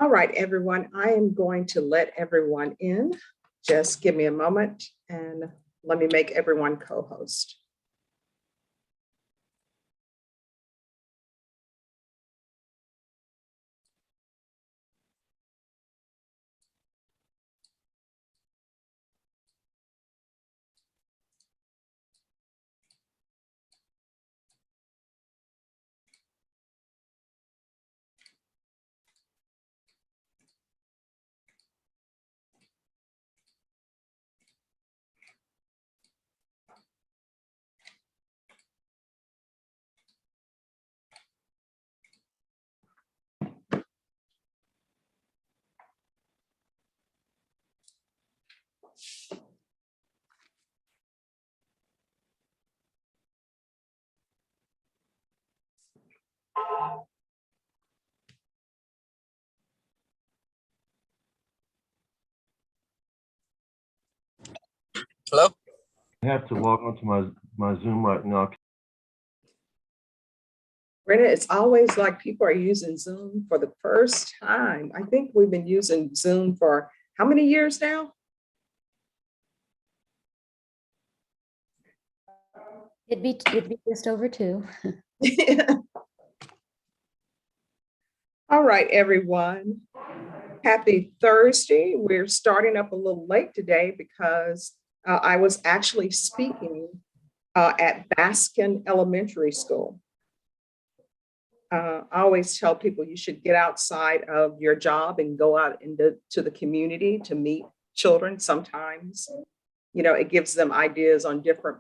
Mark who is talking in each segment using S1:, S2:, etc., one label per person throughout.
S1: All right, everyone, I am going to let everyone in. Just give me a moment and let me make everyone co-host.
S2: Hello?
S3: I have to log on to my Zoom right now.
S1: Brenda, it's always like people are using Zoom for the first time. I think we've been using Zoom for how many years now?
S4: It'd be just over 2.
S1: All right, everyone. Happy Thursday. We're starting up a little late today because I was actually speaking at Baskin Elementary School. I always tell people you should get outside of your job and go out into the community to meet children. Sometimes, it gives them ideas on different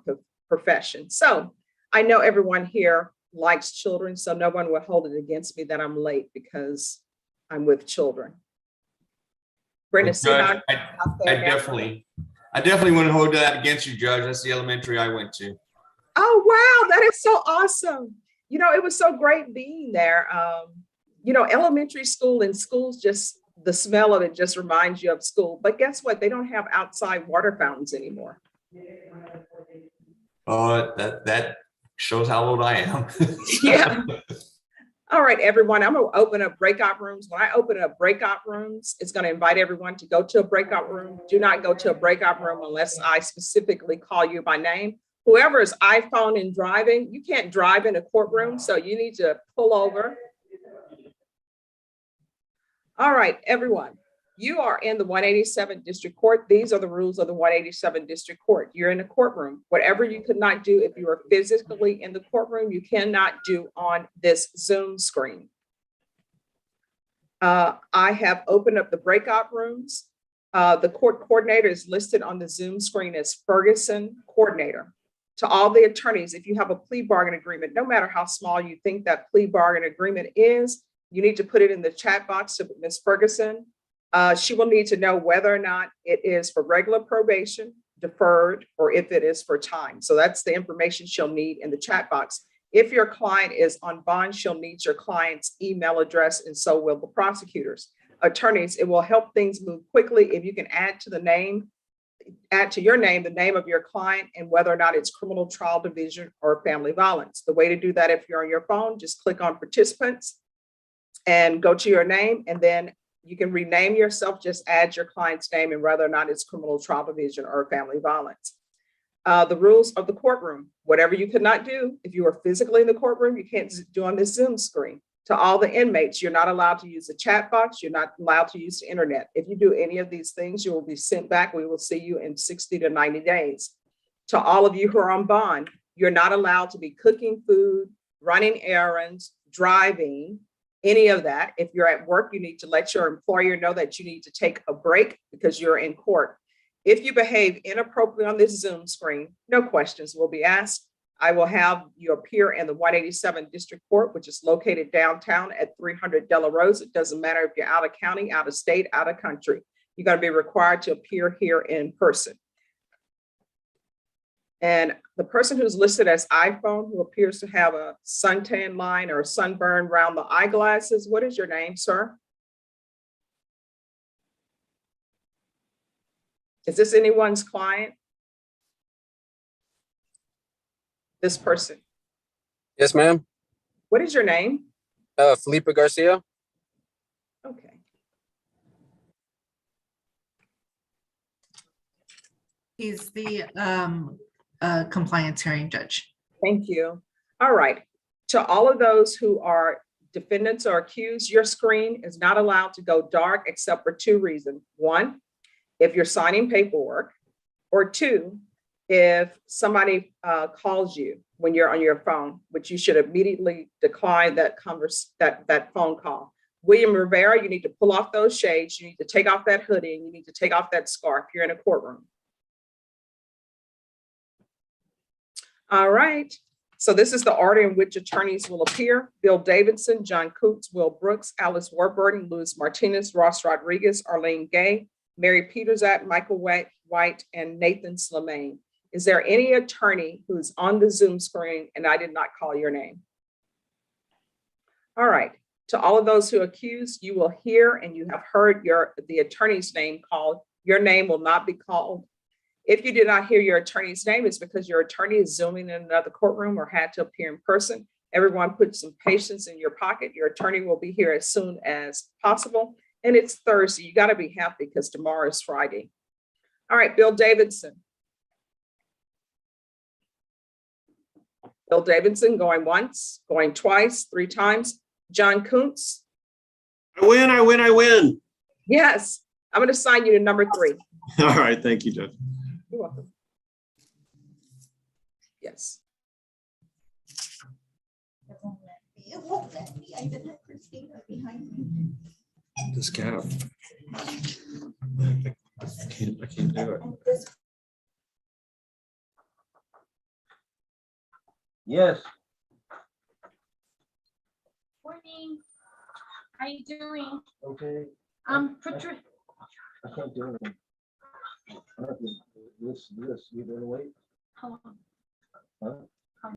S1: professions. So I know everyone here likes children, so no one will hold it against me that I'm late because I'm with children. Brenda,
S2: Judge, I definitely wouldn't hold that against you, Judge. That's the elementary I went to.
S1: Oh, wow, that is so awesome. It was so great being there. Elementary school and schools, just the smell of it just reminds you of school. But guess what? They don't have outside water fountains anymore.
S2: That shows how old I am.
S1: Yeah. All right, everyone, I'm going to open up breakout rooms. When I open up breakout rooms, it's going to invite everyone to go to a breakout room. Do not go to a breakout room unless I specifically call you by name. Whoever is iPhone and driving, you can't drive in a courtroom, so you need to pull over. All right, everyone, you are in the 187th District Court. These are the rules of the 187th District Court. You're in a courtroom. Whatever you could not do if you were physically in the courtroom, you cannot do on this Zoom screen. I have opened up the breakout rooms. The court coordinator is listed on the Zoom screen as Ferguson Coordinator. To all the attorneys, if you have a plea bargain agreement, no matter how small you think that plea bargain agreement is, you need to put it in the chat box to Ms. Ferguson. She will need to know whether or not it is for regular probation, deferred, or if it is for time. So that's the information she'll need in the chat box. If your client is on bond, she'll need your client's email address, and so will the prosecutors. Attorneys, it will help things move quickly if you can add to your name the name of your client and whether or not it's criminal trial division or family violence. The way to do that, if you're on your phone, just click on participants and go to your name, and then you can rename yourself, just add your client's name and whether or not it's criminal trial division or family violence. The rules of the courtroom, whatever you could not do if you were physically in the courtroom, you can't do on this Zoom screen. To all the inmates, you're not allowed to use the chat box. You're not allowed to use the internet. If you do any of these things, you will be sent back. We will see you in 60 to 90 days. To all of you who are on bond, you're not allowed to be cooking food, running errands, driving, any of that. If you're at work, you need to let your employer know that you need to take a break because you're in court. If you behave inappropriately on this Zoom screen, no questions will be asked. I will have you appear in the 187th District Court, which is located downtown at 300 Della Rose. It doesn't matter if you're out of county, out of state, out of country. You're going to be required to appear here in person. And the person who's listed as iPhone, who appears to have a suntan line or a sunburn around the eyeglasses, what is your name, sir? Is this anyone's client? This person?
S2: Yes, ma'am.
S1: What is your name?
S2: Felipe Garcia.
S1: Okay.
S5: He's the compliance hearing judge.
S1: Thank you. All right. To all of those who are defendants or accused, your screen is not allowed to go dark except for two reasons. One, if you're signing paperwork, or two, if somebody calls you when you're on your phone, which you should immediately decline that phone call. William Rivera, you need to pull off those shades. You need to take off that hoodie and you need to take off that scarf. You're in a courtroom. All right. So this is the order in which attorneys will appear. Bill Davidson, John Coots, Will Brooks, Alice Warburton, Luis Martinez, Ross Rodriguez, Arlene Gay, Mary Peterzak, Michael White, and Nathan Slimane. Is there any attorney who's on the Zoom screen and I did not call your name? All right. To all of those who accuse, you will hear and you have heard the attorney's name called. Your name will not be called. If you did not hear your attorney's name, it's because your attorney is Zooming in another courtroom or had to appear in person. Everyone put some patience in your pocket. Your attorney will be here as soon as possible. And it's Thursday. You got to be happy because tomorrow is Friday. All right, Bill Davidson. Bill Davidson going once, going twice, three times. John Coots.
S6: I win.
S1: Yes, I'm going to assign you to number 3.
S6: All right, thank you, Judge.
S1: You're welcome. Yes.
S7: It won't let me. I even have Christina behind me.
S6: This cap. I can't do it.
S3: Yes.
S8: Morning. How you doing?
S3: Okay.
S8: Patricia.
S3: I can't do anything. This, you gonna wait?
S8: Hold on.
S3: Huh?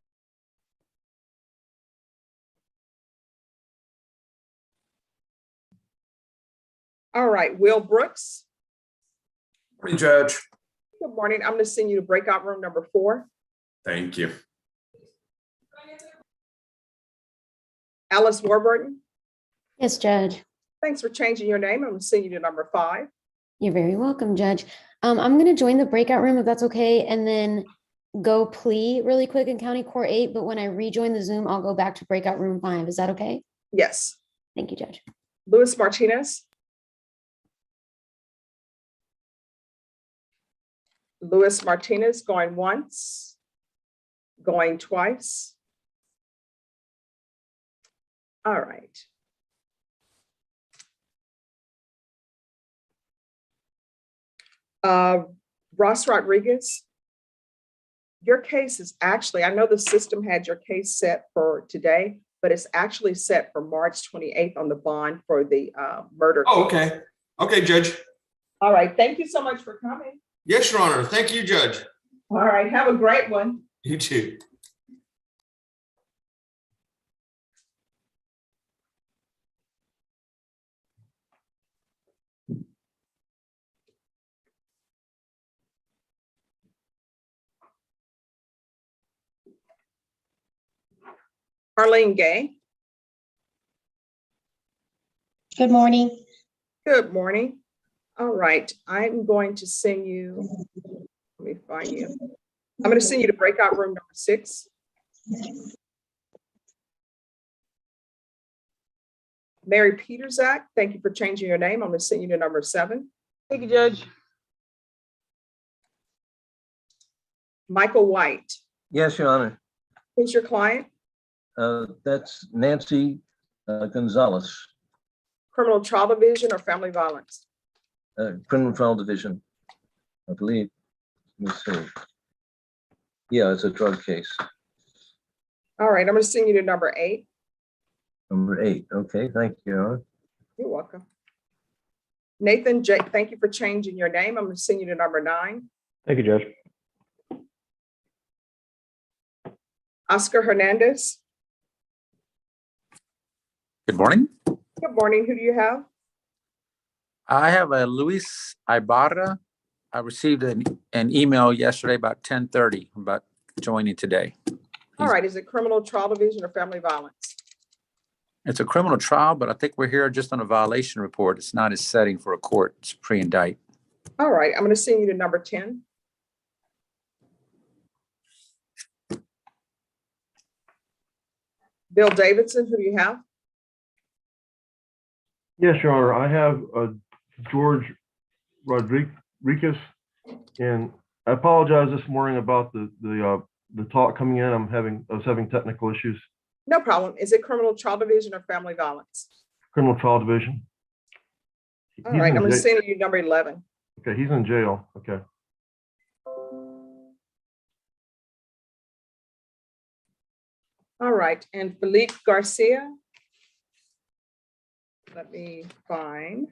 S1: All right, Will Brooks.
S2: Morning, Judge.
S1: Good morning. I'm going to send you to breakout room number 4.
S2: Thank you.
S1: Alice Warburton.
S4: Yes, Judge.
S1: Thanks for changing your name. I'm going to send you to number 5.
S4: You're very welcome, Judge. I'm going to join the breakout room if that's okay, and then go plea really quick in County Court 8, but when I rejoin the Zoom, I'll go back to breakout room 5. Is that okay?
S1: Yes.
S4: Thank you, Judge.
S1: Luis Martinez. Luis Martinez going once, going twice. All right. Ross Rodriguez, your case is actually, I know the system had your case set for today, but it's actually set for March 28th on the bond for the murder.
S2: Oh,
S1: case.
S2: okay. Okay, Judge.
S1: All right. Thank you so much for coming.
S2: Yes, Your Honor. Thank you, Judge.
S1: All right. Have a great one.
S2: You too.
S1: Arlene Gay.
S7: Good morning.
S1: Good morning. All right. I'm going to send you, let me find you. I'm going to send you to breakout room number 6. Mary Peterzak, thank you for changing your name. I'm going to send you to number 7.
S9: Thank you, Judge.
S1: Michael White,
S3: Yes, Your Honor.
S1: who's your client?
S3: That's Nancy Gonzalez,
S1: Criminal Trial Division or Family Violence?
S3: Criminal Trial Division, I believe. Let me see. Yeah, it's a drug case.
S1: All right, I'm going to send you to number 8.
S3: Number 8. Okay, thank you, Your Honor.
S1: You're welcome. Nathan J, thank you for changing your name. I'm going to send you to number 9.
S3: Thank you, Judge.
S1: Oscar Hernandez.
S10: Good morning.
S1: Good morning. Who do you have?
S10: I have a Luis Ibarra. I received an email yesterday about 10:30 about joining today.
S1: All right, is it Criminal Trial Division or Family Violence?
S10: It's a criminal trial, but I think we're here just on a violation report. It's not a setting for a court. It's pre-indict.
S1: All right, I'm going to send you to number 10. Bill Davidson, who do you have?
S9: Yes, Your Honor. I have George Rodriguez, and I apologize this morning about the talk coming in. I was having technical issues.
S1: No problem. Is it criminal trial division or family violence?
S9: Criminal trial division.
S1: All
S9: He's
S1: right,
S9: in
S1: I'm going to
S9: jail.
S1: send you number 11.
S9: Okay, he's in jail. Okay.
S1: All right, and Felipe Garcia. Let me find.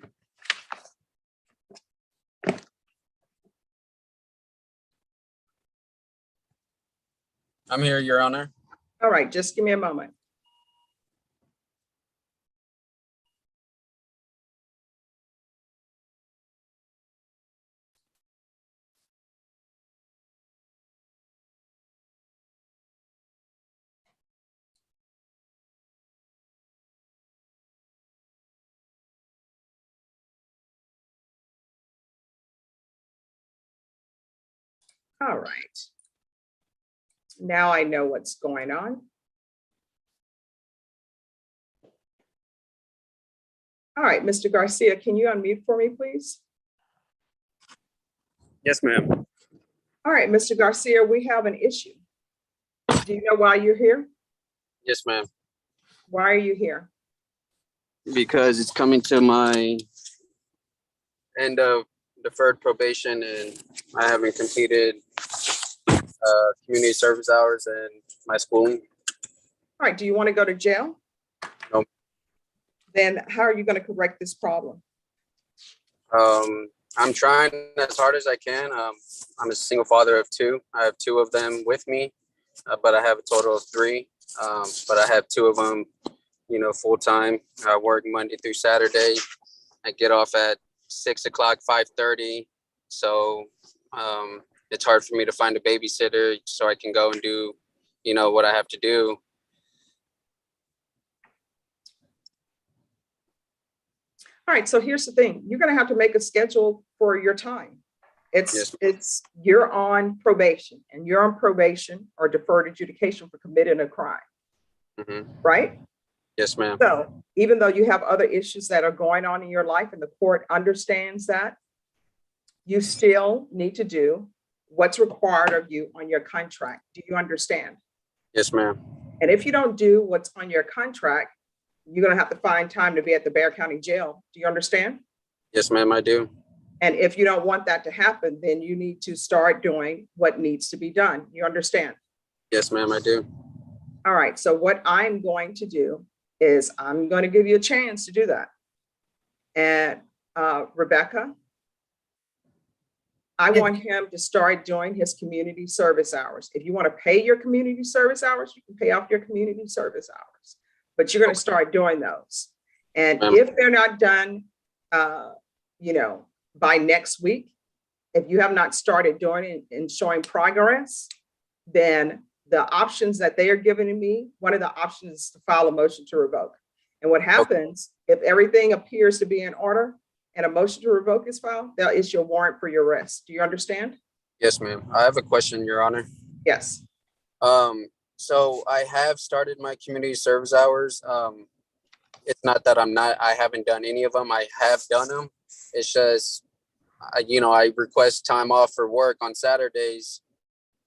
S11: I'm here, Your Honor.
S1: All right, just give me a moment. All right. Now I know what's going on. All right, Mr. Garcia, can you unmute for me, please?
S11: Yes, ma'am.
S1: All right, Mr. Garcia, we have an issue. Do you know why you're here?
S11: Yes, ma'am.
S1: Why are you here?
S11: Because it's coming to my end of deferred probation and I haven't completed community service hours and my schooling.
S1: All right, do you want to go to jail?
S11: No.
S1: Then how are you going to correct this problem?
S11: I'm trying as hard as I can. I'm a single father of two. I have two of them with me, but I have a total of three. But I have two of them, full time. I work Monday through Saturday. I get off at 6 o'clock, 5:30. So it's hard for me to find a babysitter so I can go and do, what I have to do.
S1: All right, so here's the thing. You're going to have to make a schedule for your time. You're on probation, and you're on probation or deferred adjudication for committing a crime, right?
S11: Yes, ma'am.
S1: So even though you have other issues that are going on in your life and the court understands that, you still need to do what's required of you on your contract. Do you understand?
S11: Yes, ma'am.
S1: And if you don't do what's on your contract, you're going to have to find time to be at the Bexar County Jail. Do you understand?
S11: Yes, ma'am, I do.
S1: And if you don't want that to happen, then you need to start doing what needs to be done. You understand?
S11: Yes, ma'am, I do.
S1: All right. So what I'm going to do is I'm going to give you a chance to do that. And Rebecca, I want him to start doing his community service hours. If you want to pay your community service hours, you can pay off your community service hours, but you're going to start doing those. And if they're not done, by next week, if you have not started doing it and showing progress, then the options that they are giving to me, one of the options is to file a motion to revoke. And what happens if everything appears to be in order and a motion to revoke is filed, they'll issue a warrant for your arrest. Do you understand?
S11: Yes, ma'am. I have a question, Your Honor.
S1: Yes.
S11: So I have started my community service hours. It's not that I haven't done any of them. I have done them. It's just, I request time off for work on Saturdays,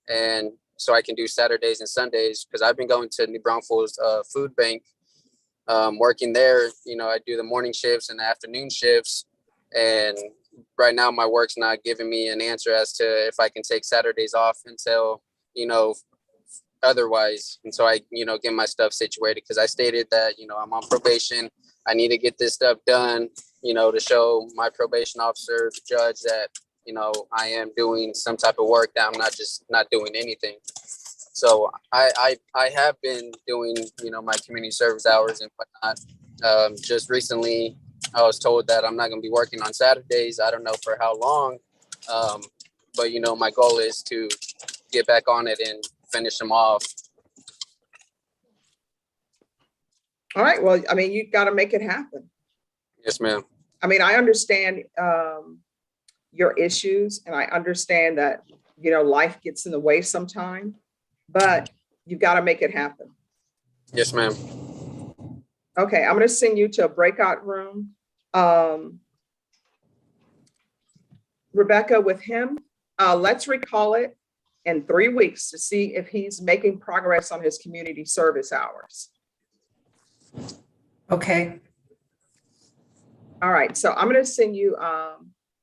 S11: and so I can do Saturdays and Sundays because I've been going to New Braunfels food bank, working there. I do the morning shifts and the afternoon shifts, and right now my work's not giving me an answer as to if I can take Saturdays off until, otherwise. And so I, get my stuff situated because I stated that, I'm on probation. I need to get this stuff done, to show my probation officer, the judge that, I am doing some type of work, that I'm not just not doing anything. So I have been doing, my community service hours and whatnot. Just recently, I was told that I'm not going to be working on Saturdays. I don't know for how long. But, my goal is to get back on it and finish them off.
S1: All right. Well, I mean, you got to make it happen.
S11: Yes, ma'am.
S1: I mean, I understand your issues, and I understand that, life gets in the way sometime, but you got to make it happen.
S11: Yes, ma'am.
S1: Okay, I'm gonna send you to a breakout room. Rebecca, with him, let's recall it in 3 weeks to see if he's making progress on his community service hours.
S5: Okay,
S1: All right, so I'm gonna send you,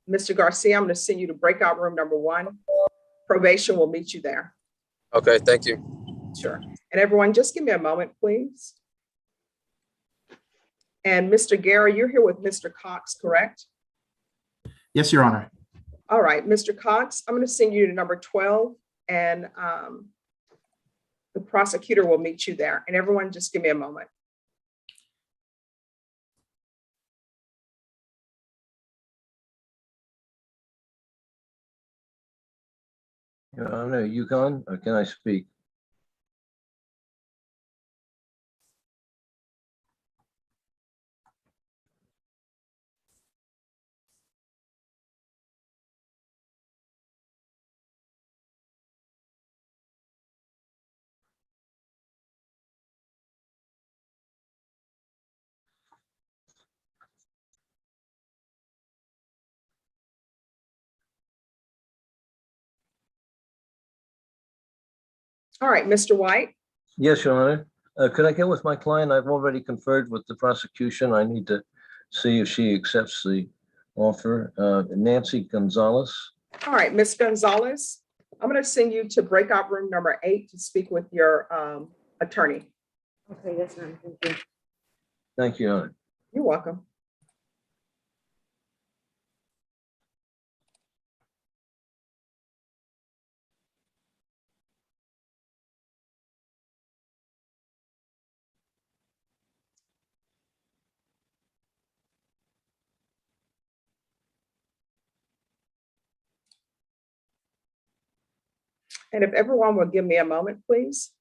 S1: Mr. Garcia, I'm gonna send you to breakout room number 1. Probation will meet you there.
S11: Okay, thank you.
S1: Sure. And everyone, just give me a moment, please. And Mr. Gary, you're here with Mr. Cox, correct?
S12: Yes, Your Honor.
S1: All right, Mr. Cox, I'm going to send you to number 12, and the prosecutor will meet you there. And everyone, just give me a moment.
S3: Your Honor, Yukon, or can I speak?
S1: All right, Mr. White.
S3: Yes, Your Honor. Could I get with my client? I've already conferred with the prosecution. I need to see if she accepts the offer. Nancy Gonzalez.
S1: All right, Ms. Gonzalez, I'm going to send you to breakout room number 8 to speak with your attorney.
S4: Okay, that's fine. Thank you.
S3: Thank you, Your Honor.
S1: You're welcome. And if everyone will give me a moment, please.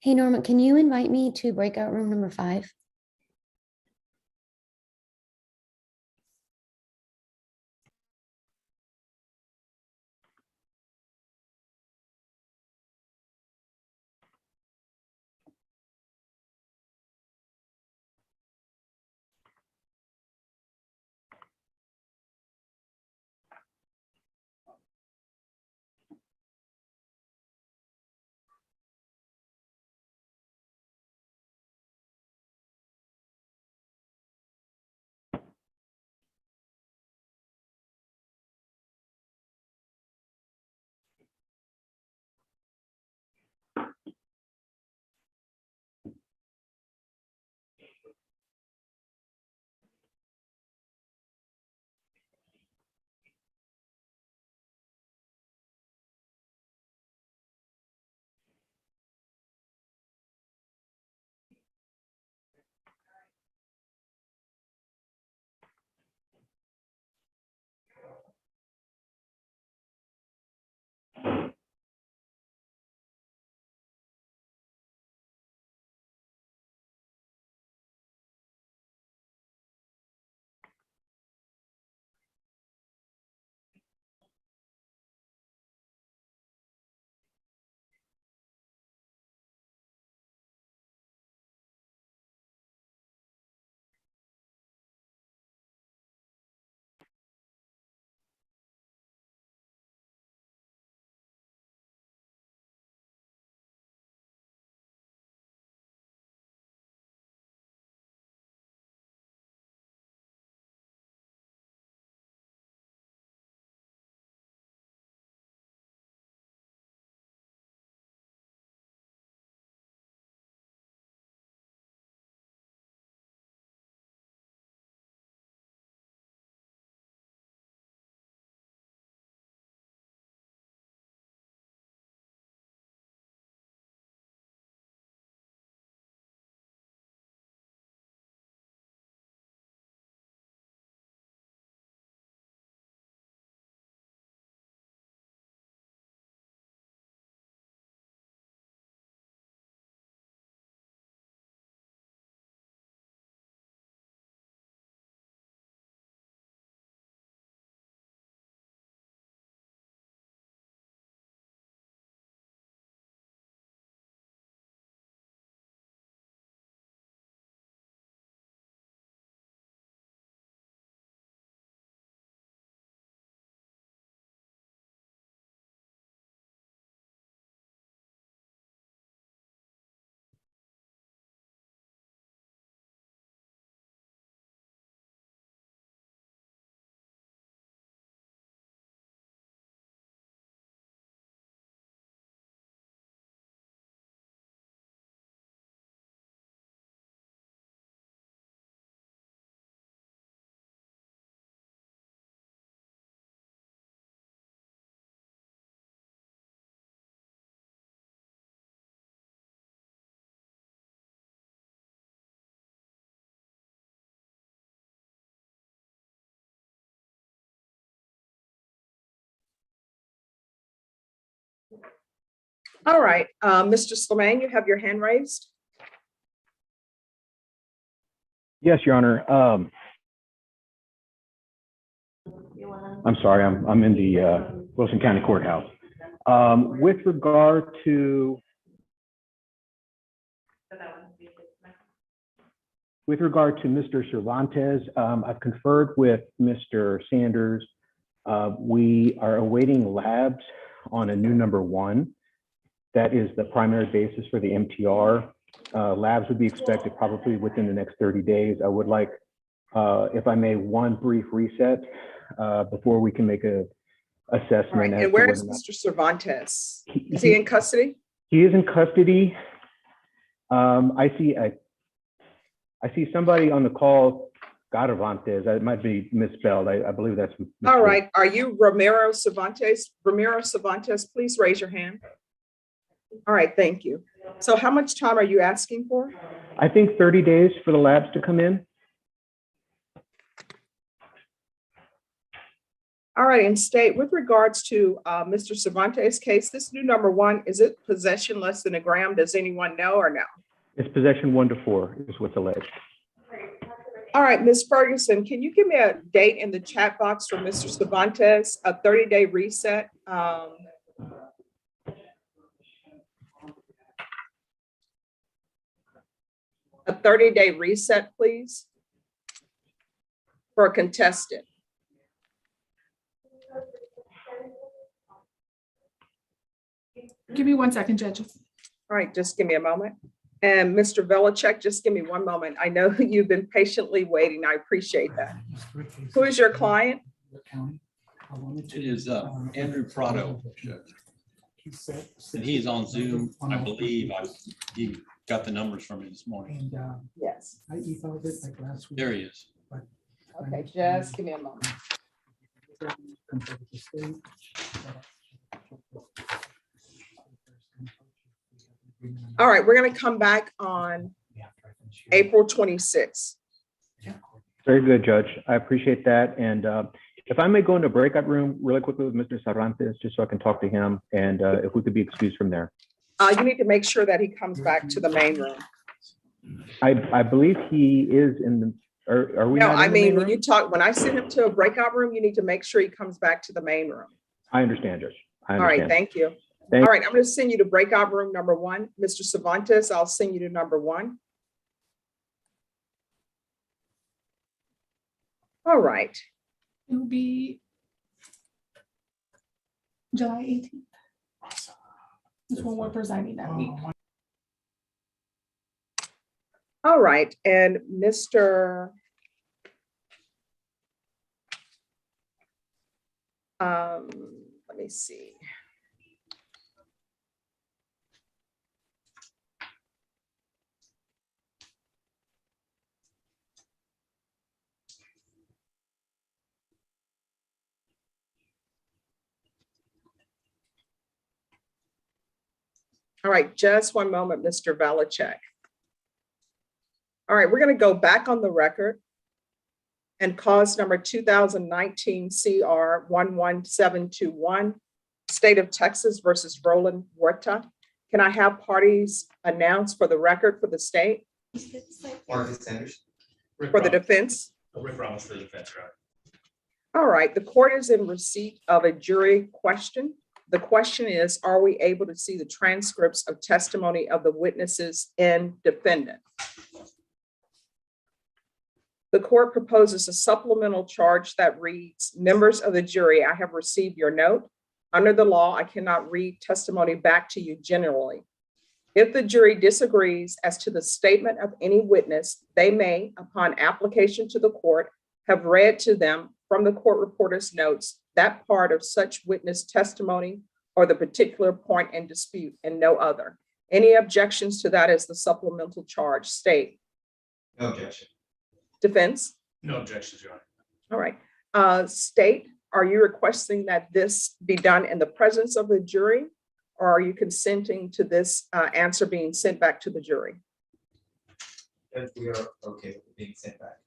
S4: Hey, Norma, can you invite me to breakout room number 5?
S1: All right, Mr. Slimane, you have your hand raised.
S13: Yes, Your Honor. I'm sorry, I'm in the Wilson County Courthouse. With regard to Mr. Cervantes, I've conferred with Mr. Sanders. We are awaiting labs on a new number 1. That is the primary basis for the MTR. Labs would be expected probably within the next 30 days. I would like, if I may, one brief reset before we can make a assessment.
S1: All right,
S13: as
S1: and
S13: to
S1: where
S13: whether
S1: is
S13: or not-
S1: Mr. Cervantes? Is he in custody?
S13: He is in custody. I see somebody on the call, Garavantes. It might be misspelled. I believe that's.
S1: All right, are you Romero Cervantes? Romero Cervantes, please raise your hand. All right, thank you. So how much time are you asking for?
S13: I think 30 days for the labs to come in.
S1: All right, and state with regards to Mr. Cervantes' case, this new number 1, is it possession less than a gram? Does anyone know or no?
S13: It's possession 1 to 4 is what's alleged.
S1: All right, Ms. Ferguson, can you give me a date in the chat box for Mr. Cervantes, a 30-day reset? A 30-day reset, please, for a contestant.
S8: Give me 1 second, Judge.
S1: All right, just give me a moment. And Mr. Velichek, just give me 1 moment. I know you've been patiently waiting. I appreciate that. Who is your client?
S14: It is Andrew Prado, Judge. And he's on Zoom, I believe. He got the numbers from me this morning.
S1: Yes.
S14: There he is.
S1: Okay, just give me a moment. All right, we're going to come back on April 26th.
S13: Very good, Judge. I appreciate that. And if I may go into a breakout room really quickly with Mr. Cervantes, just so I can talk to him, and if we could be excused from there.
S1: You need to make sure that he comes back to the main room.
S13: I believe he is in the, are we
S1: No,
S13: not in
S1: I
S13: the main
S1: mean, when
S13: room?
S1: you talk, when I send him to a breakout room, you need to make sure he comes back to the main room.
S13: I understand, Judge. I
S1: All right,
S13: understand.
S1: thank you. All right, I'm going to send you to breakout room number 1. Mr. Cervantes, I'll send you to number 1. All right.
S8: It will be July 18th. That's when we're presiding that week.
S1: All right, and Mr. Let me see. All right, just 1 moment, Mr. Velichek. All right, we're going to go back on the record and cause number 2019 CR 11721, State of Texas versus Roland Huerta. Can I have parties announced for the record for the state?
S15: Marcus Sanders.
S1: For the defense?
S15: Rick Ramos for the defense, right?
S1: All right, the court is in receipt of a jury question. The question is, are we able to see the transcripts of testimony of the witnesses in defendant? The court proposes a supplemental charge that reads, members of the jury, I have received your note. Under the law, I cannot read testimony back to you generally. If the jury disagrees as to the statement of any witness, they may, upon application to the court, have read to them from the court reporter's notes that part of such witness testimony or the particular point in dispute and no other. Any objections to that as the supplemental charge state?
S15: No objection.
S1: Defense?
S15: No objections, Your Honor.
S1: All right. State, are you requesting that this be done in the presence of the jury, or are you consenting to this answer being sent back to the jury?
S15: We are okay with it being sent back.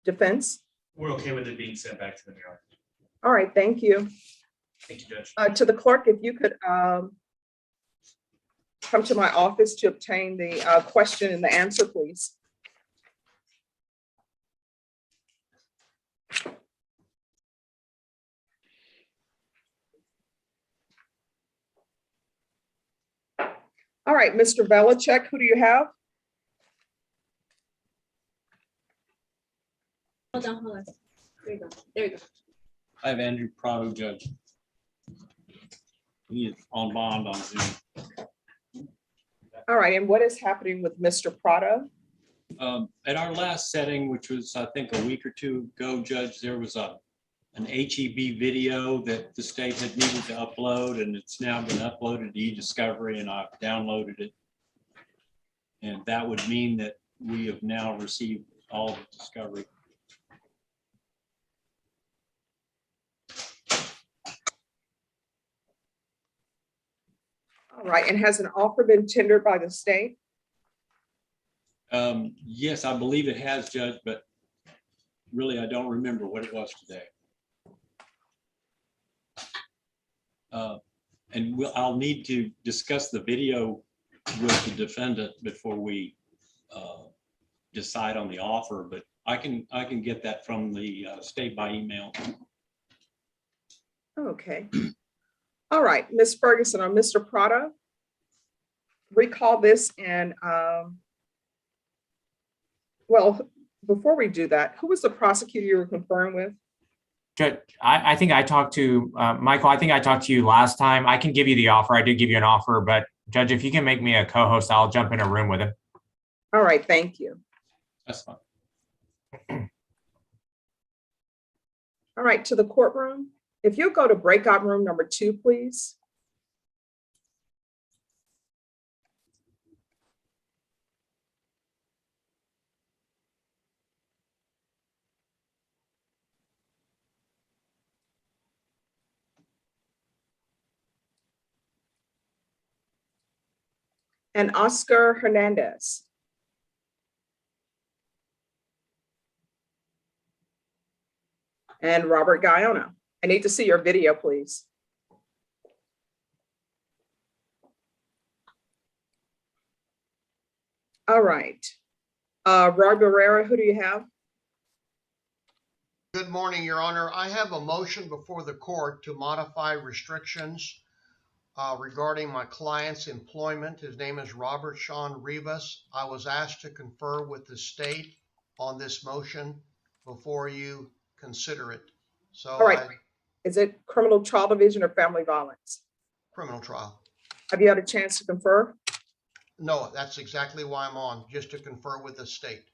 S1: Defense?
S15: We're okay with it being sent back to the mayor.
S1: All right, thank you.
S15: Thank you, Judge.
S1: To the clerk, if you could come to my office to obtain the question and the answer, please. All right, Mr. Velichek, who do you have?
S8: Hold on. There you go. There you go.
S14: I have Andrew Prado, Judge. He is on bond on Zoom.
S1: All right, and what is happening with Mr. Prado?
S14: At our last setting, which was, I think, a week or two ago, Judge, there was an HEB video that the state had needed to upload, and it's now been uploaded to eDiscovery, and I've downloaded it. And that would mean that we have now received all the discovery.
S1: All right, and has an offer been tendered by the state?
S14: Yes, I believe it has, Judge, but really I don't remember what it was today. And I'll need to discuss the video with the defendant before we decide on the offer, but I can get that from the state by email.
S1: Okay. All right, Ms. Ferguson or Mr. Prado, recall this and, well, before we do that, who was the prosecutor you were conferring with?
S16: Judge, I think I talked to, Michael, I think I talked to you last time. I can give you the offer. I did give you an offer, but Judge, if you can make me a co-host, I'll jump in a room with him.
S1: All right, thank you.
S14: That's fine.
S1: All right, to the courtroom. If you'll go to breakout room number 2, please. And Oscar Hernandez. And Robert Guyona. I need to see your video, please. All right. Roy Barrera, who do you have?
S17: Good morning, Your Honor. I have a motion before the court to modify restrictions regarding my client's employment. His name is Robert Sean Rivas. I was asked to confer with the state on this motion before you consider it. So,
S1: all right. Is it criminal trial division or family violence?
S17: Criminal trial.
S1: Have you had a chance to confer?
S17: No, that's exactly why I'm on, just to confer with the state.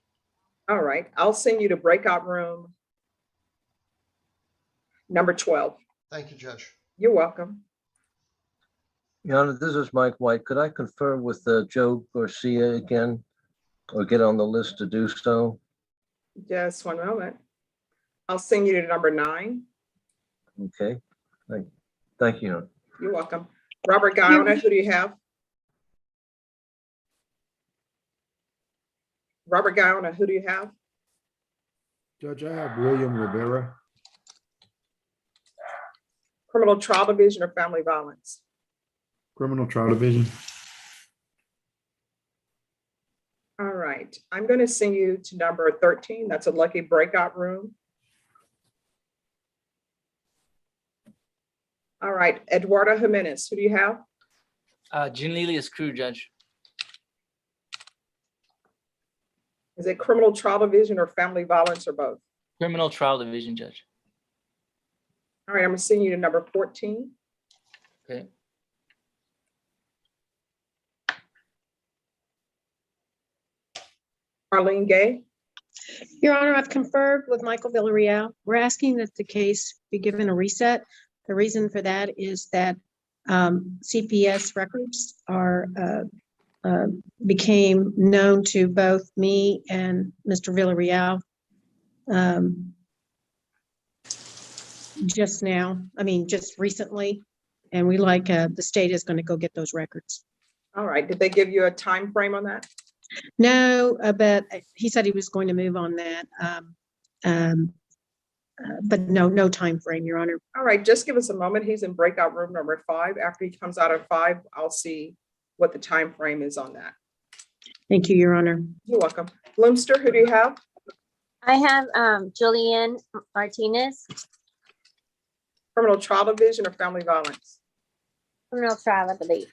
S1: All right. I'll send you to breakout room number 12.
S17: Thank you, Judge.
S1: You're welcome.
S3: Your Honor, this is Mike White. Could I confer with Joe Garcia again or get on the list to do so?
S1: Just one moment. I'll send you to number 9.
S3: Okay. Thank you.
S1: You're welcome. Robert Guyona, who do you have? Robert Guyona, who do you have?
S12: Judge, I have William Rivera.
S1: Criminal trial division or family violence?
S12: Criminal trial division.
S1: All right. I'm going to send you to number 13. That's a lucky breakout room. All right. Eduardo Jimenez, who do you have?
S18: Jean Lilia's crew, Judge.
S1: Is it criminal trial division or family violence or both?
S18: Criminal trial division, Judge.
S1: All right. I'm going to send you to number 14.
S18: Okay.
S1: Arlene Gay.
S19: Your Honor, I've conferred with Michael Villarreal. We're asking that the case be given a reset. The reason for that is that CPS records are became known to both me and Mr. Villarreal just now. I mean, just recently, and we like the state is going to go get those records.
S1: All right. Did they give you a time frame on that?
S19: No, but he said he was going to move on that. But no time frame, Your Honor.
S1: All right, just give us a moment. He's in breakout room number 5. After he comes out of 5, I'll see what the time frame is on that.
S19: Thank you, Your Honor.
S1: You're welcome. Bloomster, who do you have?
S20: I have Julianne Martinez.
S1: Criminal trial division or family violence?
S20: Criminal trial, I believe.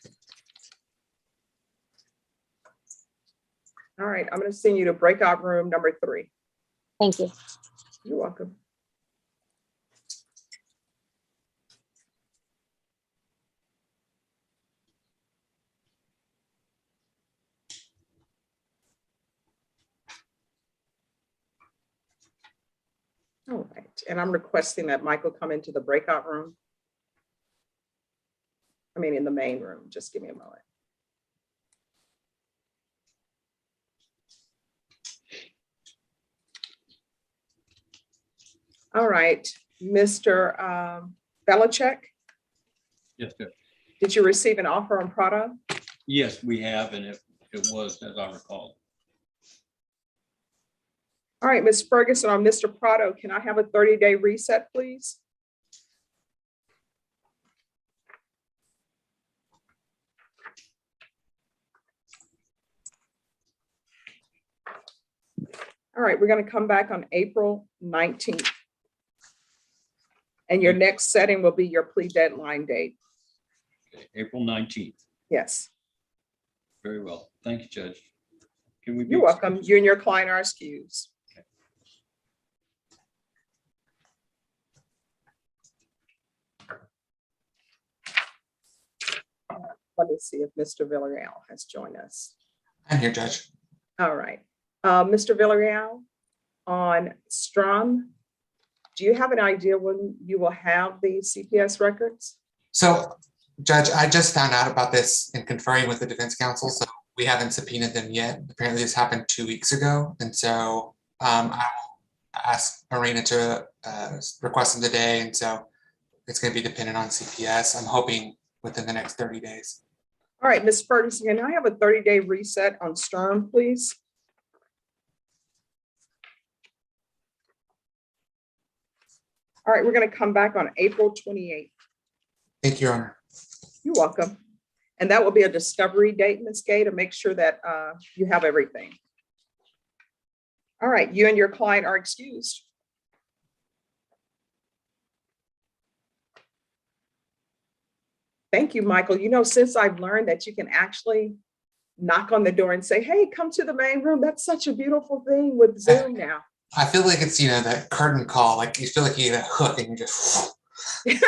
S1: All right, I'm going to send you to breakout room number 3.
S20: Thank you.
S1: You're welcome. All right, and I'm requesting that Michael come into the breakout room. I mean, in the main room. Just give me a moment. All right, Mr. Belichick.
S14: Yes, sir.
S1: Did you receive an offer on Prado?
S14: Yes, we have, and it was, as I recall.
S1: All right, Ms. Ferguson or Mr. Prado, can I have a 30-day reset, please? All right, we're going to come back on April 19th. And your next setting will be your plea deadline date.
S14: Okay, April 19th.
S1: Yes.
S14: Very well. Thank you, Judge. Can we be?
S1: You're welcome. You and your client are excused. Let me see if Mr. Villarreal has joined us.
S15: I'm here, Judge.
S1: All right. Mr. Villarreal, on Strum, do you have an idea when you will have the CPS records?
S15: So, Judge, I just found out about this in conferring with the defense counsel, so we haven't subpoenaed them yet. Apparently this happened 2 weeks ago, and so I will ask Marina to request them today, and so it's going to be dependent on CPS. I'm hoping within the next 30 days.
S1: All right, Ms. Ferguson, can I have a 30-day reset on Strum, please? All right, we're going to come back on April 28th.
S15: Thank you, Your Honor.
S1: You're welcome. And that will be a discovery date, Ms. Gay, to make sure that you have everything. All right, you and your client are excused. Thank you, Michael. You know, since I've learned that you can actually knock on the door and say, hey, come to the main room, that's such a beautiful thing with Zoom now.
S15: I feel like it's, that curtain call, like you feel like you get a hook and you just. Thank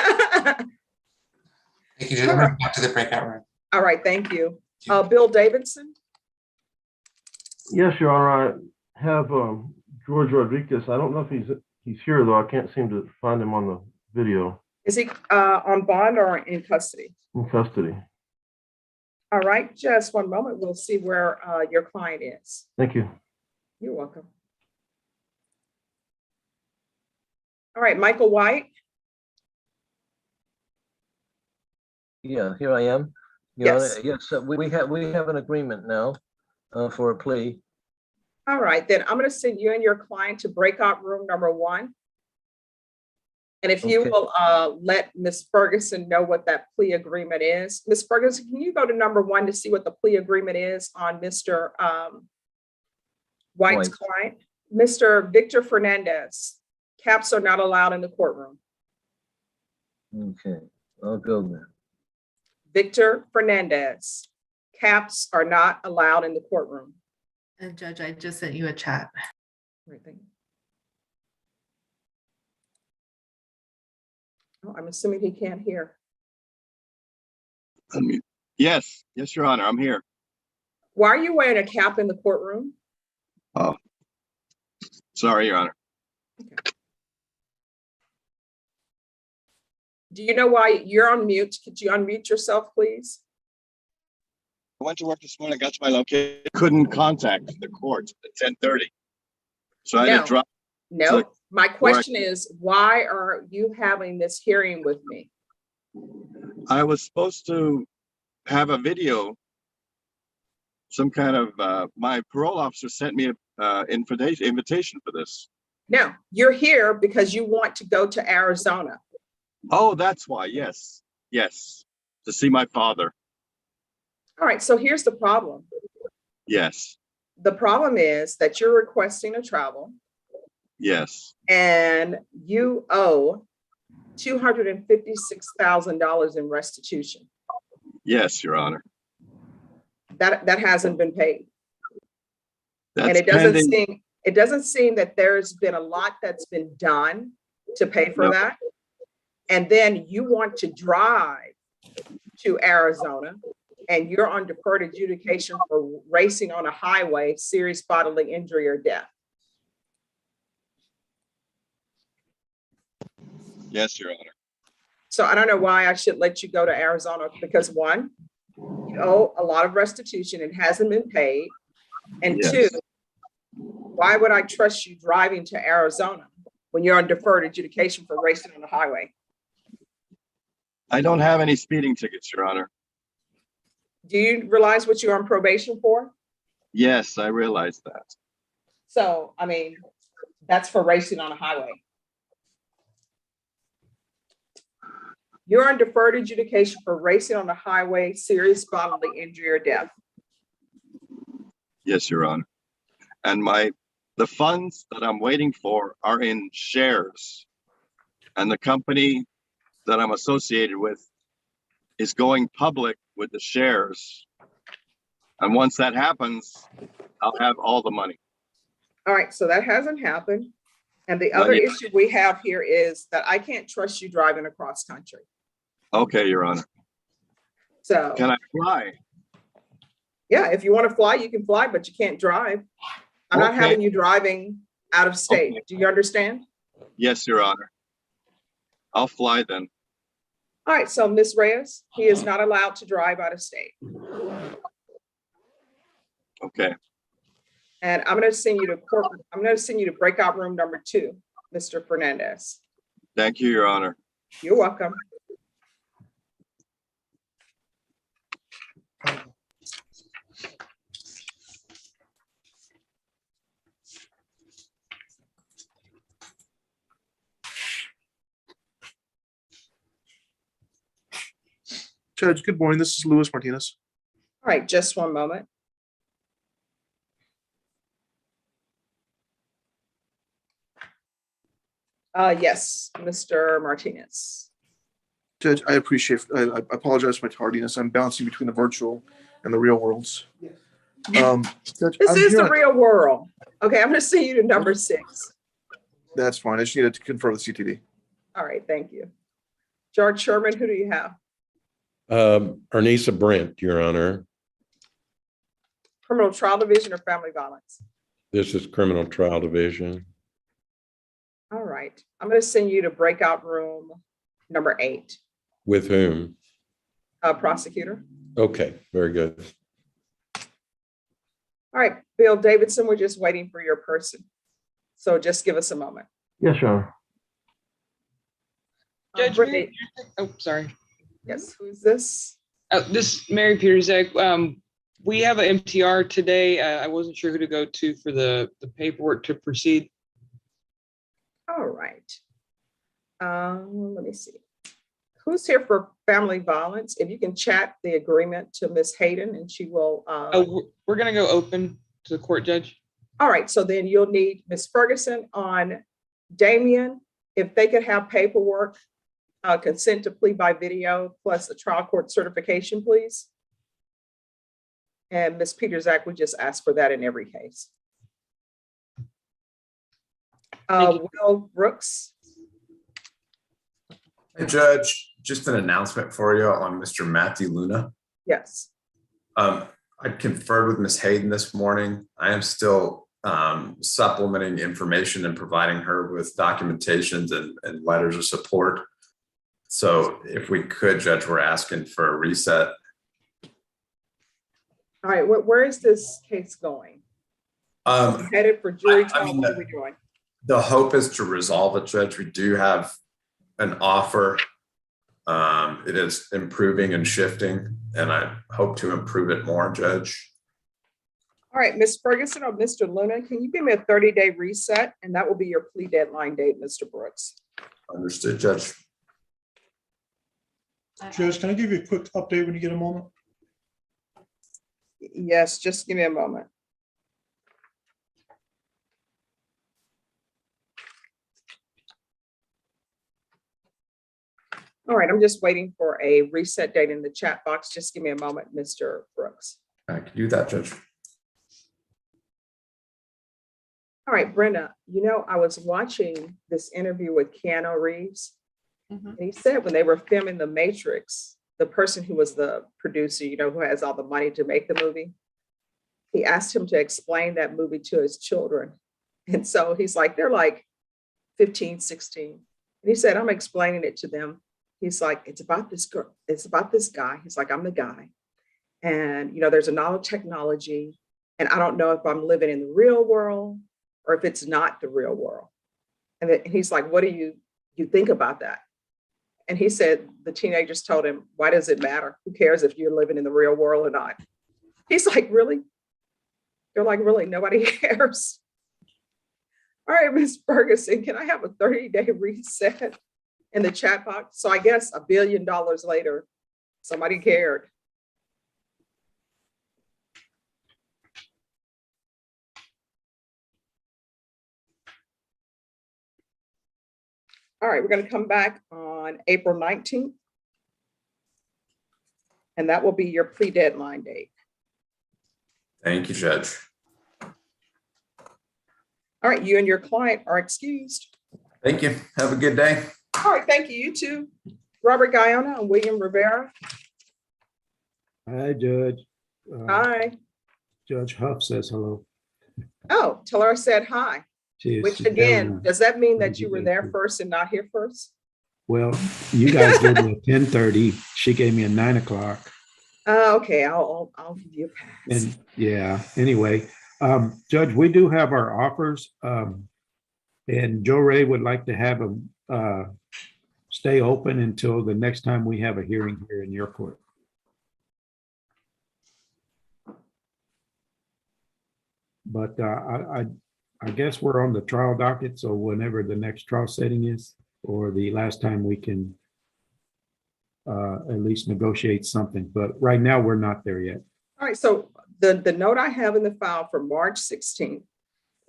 S15: you, Judge. I'm going back to the breakout room.
S1: All right, thank you. Bill Davidson?
S9: Yes, Your Honor. I have George Rodriguez. I don't know if he's here, though. I can't seem to find him on the video.
S1: Is he on bond or in custody?
S9: In custody.
S1: All right, just one moment. We'll see where your client is.
S9: Thank you.
S1: You're welcome. All right, Michael White.
S3: Yeah, here I am.
S1: Yes.
S3: Yes, we have an agreement now for a plea.
S1: All right, then I'm going to send you and your client to breakout room number 1. And if you will let Ms. Ferguson know what that plea agreement is. Ms. Ferguson, can you go to number 1 to see what the plea agreement is on Mr. White's client? Mr. Victor Fernandez, caps are not allowed in the courtroom.
S3: Okay, I'll go there.
S1: Victor Fernandez, caps are not allowed in the courtroom.
S5: And Judge, I just sent you a chat.
S1: Oh, I'm assuming he can't hear.
S21: Yes, Your Honor, I'm here.
S1: Why are you wearing a cap in the courtroom?
S21: Oh, sorry, Your Honor.
S1: Okay. Do you know why you're on mute? Could you unmute yourself, please?
S21: I went to work this morning, got to my location, couldn't contact the court at 10:30. So I had to drop.
S1: No,
S21: so
S1: my question is, why are you having this hearing with me?
S21: I was supposed to have a video. Some kind of, my parole officer sent me an invitation for this.
S1: No, you're here because you want to go to Arizona.
S21: Oh, that's why. Yes. Yes. To see my father.
S1: All right. So here's the problem.
S21: Yes.
S1: The problem is that you're requesting a travel.
S21: Yes.
S1: And you owe $256,000 in restitution.
S21: Yes, Your Honor.
S1: That hasn't been paid.
S21: That's
S1: and it doesn't seem that there's been a lot that's been done to pay for that. And then you want to drive to Arizona and you're on deferred adjudication for racing on a highway, serious bodily injury or death.
S21: Yes, Your Honor.
S1: So I don't know why I should let you go to Arizona because 1, you owe a lot of restitution. It hasn't been paid. And
S21: Yes.
S1: 2, why would I trust you driving to Arizona when you're on deferred adjudication for racing on the highway?
S21: I don't have any speeding tickets, Your Honor.
S1: Do you realize what you're on probation for?
S21: Yes, I realize that.
S1: So, I mean, that's for racing on a highway. You're on deferred adjudication for racing on the highway, serious bodily injury or death.
S21: Yes, Your Honor. And my The funds that I'm waiting for are in shares. And the company that I'm associated with is going public with the shares. And once that happens, I'll have all the money.
S1: All right, so that hasn't happened. And the other issue we have here is that I can't trust you driving across country.
S21: Okay, Your Honor.
S1: So
S21: can I fly?
S1: Yeah, if you want to fly, you can fly, but you can't drive. I'm not having you driving out of state.
S21: Okay.
S1: Do you understand?
S21: Yes, Your Honor. I'll fly then.
S1: All right, so Ms. Reyes, he is not allowed to drive out of state.
S21: Okay.
S1: And I'm going to send you to corporate. I'm going to send you to breakout room number 2, Mr. Fernandez.
S21: Thank you, Your Honor.
S1: You're welcome.
S6: Judge, good morning. This is Luis Martinez.
S1: All right, just one moment. Yes, Mr. Martinez.
S6: Judge, I apologize for my tardiness. I'm bouncing between the virtual and the real worlds. Judge,
S1: This
S6: I'm
S1: is
S6: here
S1: the
S6: on-
S1: real world. Okay, I'm going to send you to number 6.
S6: That's fine. I just needed to confirm the CTD.
S1: All right, thank you. George Sherman, who do you have?
S22: Arnisa Brent, Your Honor.
S1: Criminal Trial Division or Family Violence?
S22: This is Criminal Trial Division.
S1: All right, I'm going to send you to breakout room number 8.
S22: With whom?
S1: Prosecutor.
S22: Okay, very good.
S1: All right, Bill Davidson, we're just waiting for your person. So just give us a moment.
S9: Yes, Your Honor.
S23: Judge,
S1: Brittany,
S23: oh, sorry.
S1: yes, who's this?
S23: This Mary Pierzak. We have an MTR today. I wasn't sure who to go to for the paperwork to proceed.
S1: All right. Let me see. Who's here for family violence? If you can chat the agreement to Ms. Hayden and she will.
S23: We're going to go open to the court, Judge.
S1: All right, so then you'll need Ms. Ferguson on Damien. If they could have paperwork, consent to plea by video plus a trial court certification, please. And Ms. Peterzak would just ask for that in every case. Will Brooks.
S24: Hey, Judge, just an announcement for you on Mr. Matthew Luna.
S1: Yes.
S24: I conferred with Ms. Hayden this morning. I am still supplementing information and providing her with documentations and letters of support. So if we could, Judge, we're asking for a reset.
S1: All right, where is this case going? Headed for jury trial, what are we doing?
S24: The hope is to resolve it, Judge. We do have an offer. It is improving and shifting, and I hope to improve it more, Judge.
S1: All right, Ms. Ferguson or Mr. Luna, can you give me a 30-day reset? And that will be your plea deadline date, Mr. Brooks.
S24: Understood, Judge.
S6: Judge, can I give you a quick update when you get a moment?
S1: Yes, just give me a moment. All right, I'm just waiting for a reset date in the chat box. Just give me a moment, Mr. Brooks.
S24: I can do that, Judge.
S1: All right, Brenda, you know, I was watching this interview with Keanu Reeves. And he said when they were filming The Matrix, the person who was the producer, you know, who has all the money to make the movie, he asked him to explain that movie to his children. And so he's like, they're like 15, 16. And he said, I'm explaining it to them. He's like, it's about this girl. It's about this guy. He's like, I'm the guy. And, you know, there's a nanotechnology. And I don't know if I'm living in the real world or if it's not the real world. And then he's like, what do you think about that? And he said, the teenagers told him, why does it matter? Who cares if you're living in the real world or not? He's like, really? They're like, really, nobody cares. All right, Ms. Ferguson, can I have a 30-day reset in the chat box? So I guess $1 billion later, somebody cared. All right, we're going to come back on April 19th. And that will be your plea deadline date.
S24: Thank you, Judge.
S1: All right, you and your client are excused.
S24: Thank you. Have a good day.
S1: All right, thank you. You too. Robert Guyana and William Rivera.
S12: Hi, Judge.
S1: Hi.
S12: Judge Huff says hello.
S1: Oh, tell her I said hi.
S12: She's
S1: Which
S12: down
S1: again,
S12: there.
S1: does that mean that you were there first and not here first?
S12: Well, you guys gave me a 10:30. She gave me a 9 o'clock.
S1: Okay, I'll give you a pass.
S12: And yeah, anyway, Judge, we do have our offers. And Joe Ray would like to have them stay open until the next time we have a hearing here in your court. But I guess we're on the trial docket, so whenever the next trial setting is, or the last time we can at least negotiate something. But right now, we're not there yet.
S1: All right, so the note I have in the file for March 16th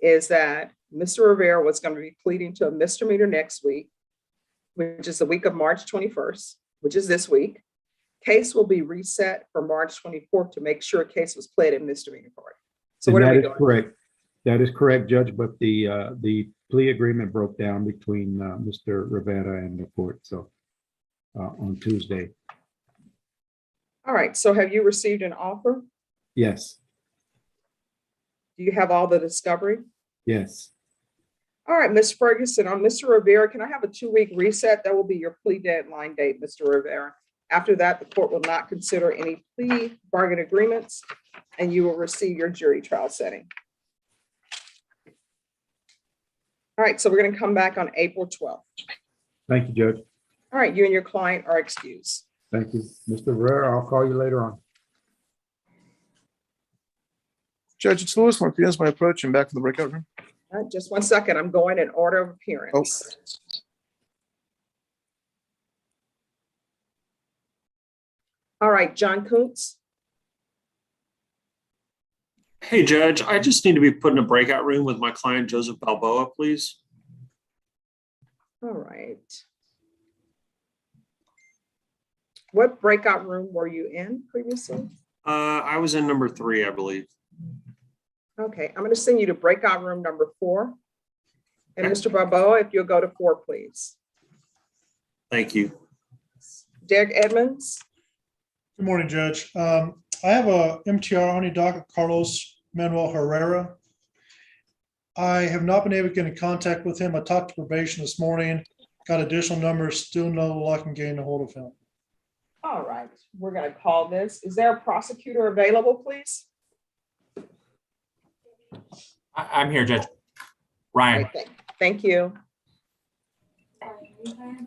S1: is that Mr. Rivera was going to be pleading to a misdemeanor next week, which is the week of March 21st, which is this week. Case will be reset for March 24th to make sure a case was pled in misdemeanor court. So what are we doing?
S12: Correct. That is correct, Judge, but the plea agreement broke down between Mr. Rivera and the court, so on Tuesday.
S1: All right, so have you received an offer?
S12: Yes,
S1: Do you have all the discovery?
S12: yes.
S1: All right, Ms. Ferguson, on Mr. Rivera, can I have a 2-week reset? That will be your plea deadline date, Mr. Rivera. After that, the court will not consider any plea bargain agreements, and you will receive your jury trial setting. All right, so we're going to come back on April 12th.
S12: Thank you, Judge.
S1: All right, you and your client are excused.
S12: Thank you. Mr. Rivera, I'll call you later on.
S6: Judge, it's Louis Martinez, my approach, and back from the breakout room.
S1: All right, just one second. I'm going in order of appearance. All right, John Kuntz.
S2: Hey, Judge, I just need to be put in a breakout room with my client, Joseph Balboa, please.
S1: All right. What breakout room were you in previously?
S2: I was in number 3, I believe.
S1: Okay, I'm going to send you to breakout room number 4. And Mr. Balboa, if you'll go to 4, please.
S2: Thank you.
S1: Derek Edmonds.
S7: Good morning, Judge. I have a MTR on your docket, Carlos Manuel Herrera. I have not been able to get in contact with him. I talked to probation this morning, got additional numbers, still no luck in getting a hold of him.
S1: All right, we're going to call this. Is there a prosecutor available, please?
S16: I'm here, Judge. Ryan.
S1: Okay, thank you.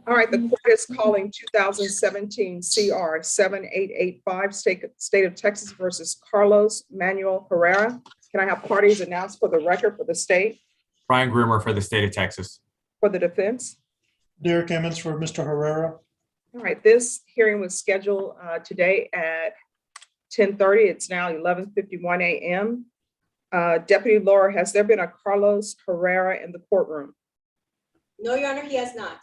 S1: All right, the court is calling 2017 CR 7885, State of Texas versus Carlos Manuel Herrera. Can I have parties announced for the record for the state?
S16: Ryan Groomer for the state of Texas.
S1: For the defense?
S7: Derek Emmons for Mr. Herrera.
S1: All right, this hearing was scheduled today at 10:30. It's now 11:51 a.m. Deputy Laura, has there been a Carlos Herrera in the courtroom?
S10: No, Your Honor, he has not.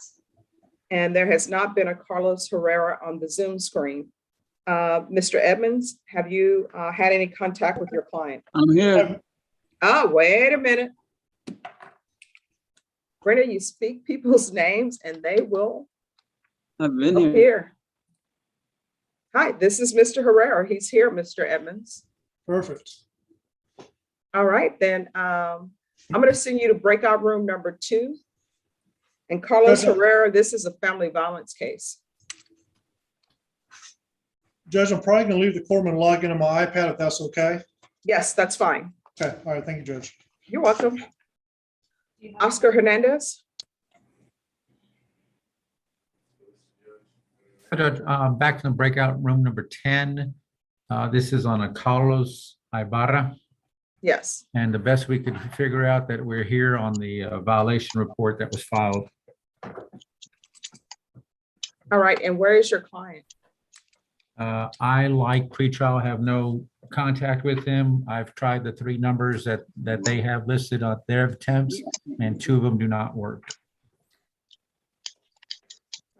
S1: And there has not been a Carlos Herrera on the Zoom screen. Mr. Edmonds, have you had any contact with your client?
S11: I'm here.
S1: Oh, wait a minute. Brenda, you speak people's names and they will
S11: I've been
S1: appear. Hi, this is Mr. Herrera. He's here, Mr. Edmonds.
S7: Perfect.
S1: All right, then I'm going to send you to breakout room number 2. And Carlos Herrera, this is a family violence case.
S7: Judge, I'm probably going to leave the courtroom and log into my iPad if that's okay.
S1: Yes, that's fine.
S7: Okay, all right, thank you, Judge.
S1: You're welcome. Oscar Hernandez.
S25: Judge, back to the breakout room number 10. This is on a Carlos Ibarra.
S1: Yes.
S25: And the best we could figure out that we're here on the violation report that was filed.
S1: All right, and where is your client?
S25: I, like pretrial, have no contact with him. I've tried the 3 numbers that they have listed on their attempts, and 2 of them do not work.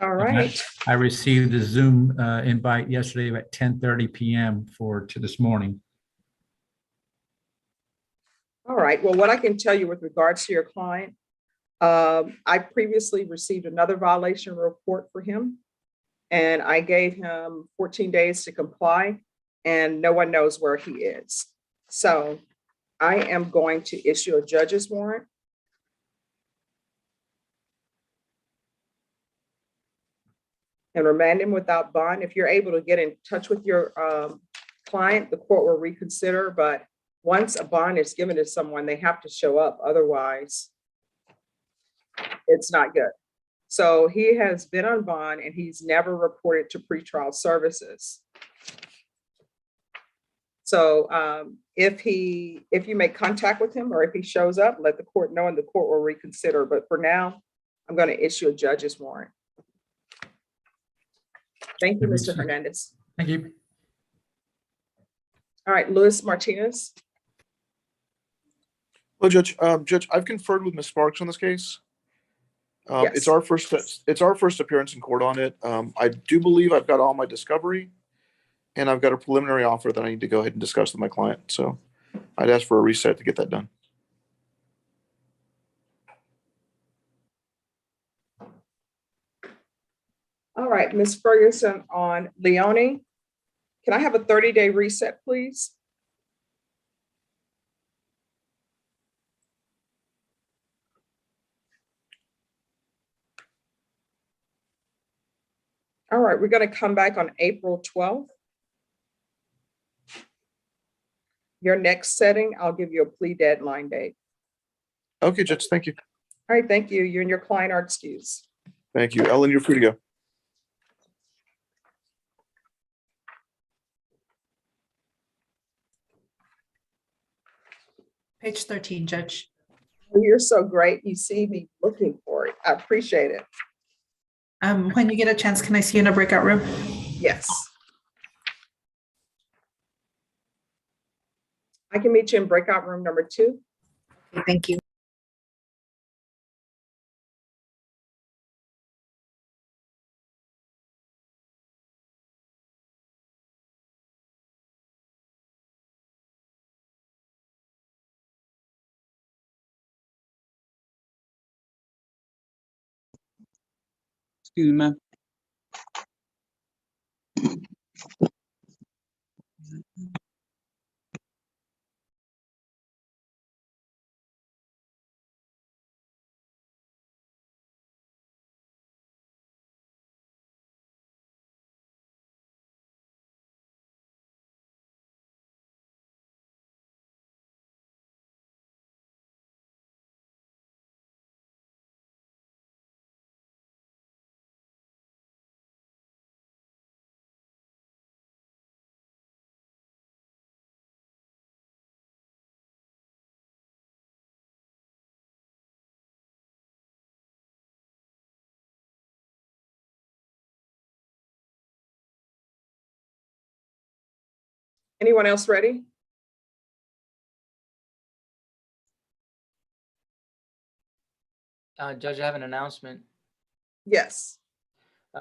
S1: All right.
S25: I received the Zoom invite yesterday at 10:30 PM to this morning.
S1: All right. Well, what I can tell you with regards to your client, I previously received another violation report for him, and I gave him 14 days to comply, and no one knows where he is. So I am going to issue a judge's warrant. And remand him without bond. If you're able to get in touch with your client, the court will reconsider, but once a bond is given to someone, they have to show up. Otherwise, it's not good. So he has been on bond and he's never reported to pretrial services. So if you make contact with him or if he shows up, let the court know and the court will reconsider. But for now, I'm going to issue a judge's warrant. Thank you, Mr. Hernandez.
S25: Thank you.
S1: All right, Luis Martinez.
S6: Well, Judge, I've conferred with Ms. Sparks on this case.
S1: Yes.
S6: It's our first appearance in court on it. I do believe I've got all my discovery, and I've got a preliminary offer that I need to go ahead and discuss with my client. So I'd ask for a reset to get that done.
S1: All right, Ms. Ferguson on Leone. Can I have a 30-day reset, please? All right, we're going to come back on April 12th. Your next setting, I'll give you a plea deadline date.
S6: Okay, Judge, thank you.
S1: All right, thank you. You and your client are excused.
S6: Thank you. Ellen, you're free to go.
S5: Page 13, Judge.
S1: You're so great. You see me looking for it. I appreciate it.
S5: When you get a chance, can I see you in a breakout room?
S1: Yes. I can meet you in breakout room number 2.
S5: Okay, thank you.
S11: Excuse me, ma'am.
S1: Anyone else ready?
S4: Judge, I have an announcement.
S1: Yes.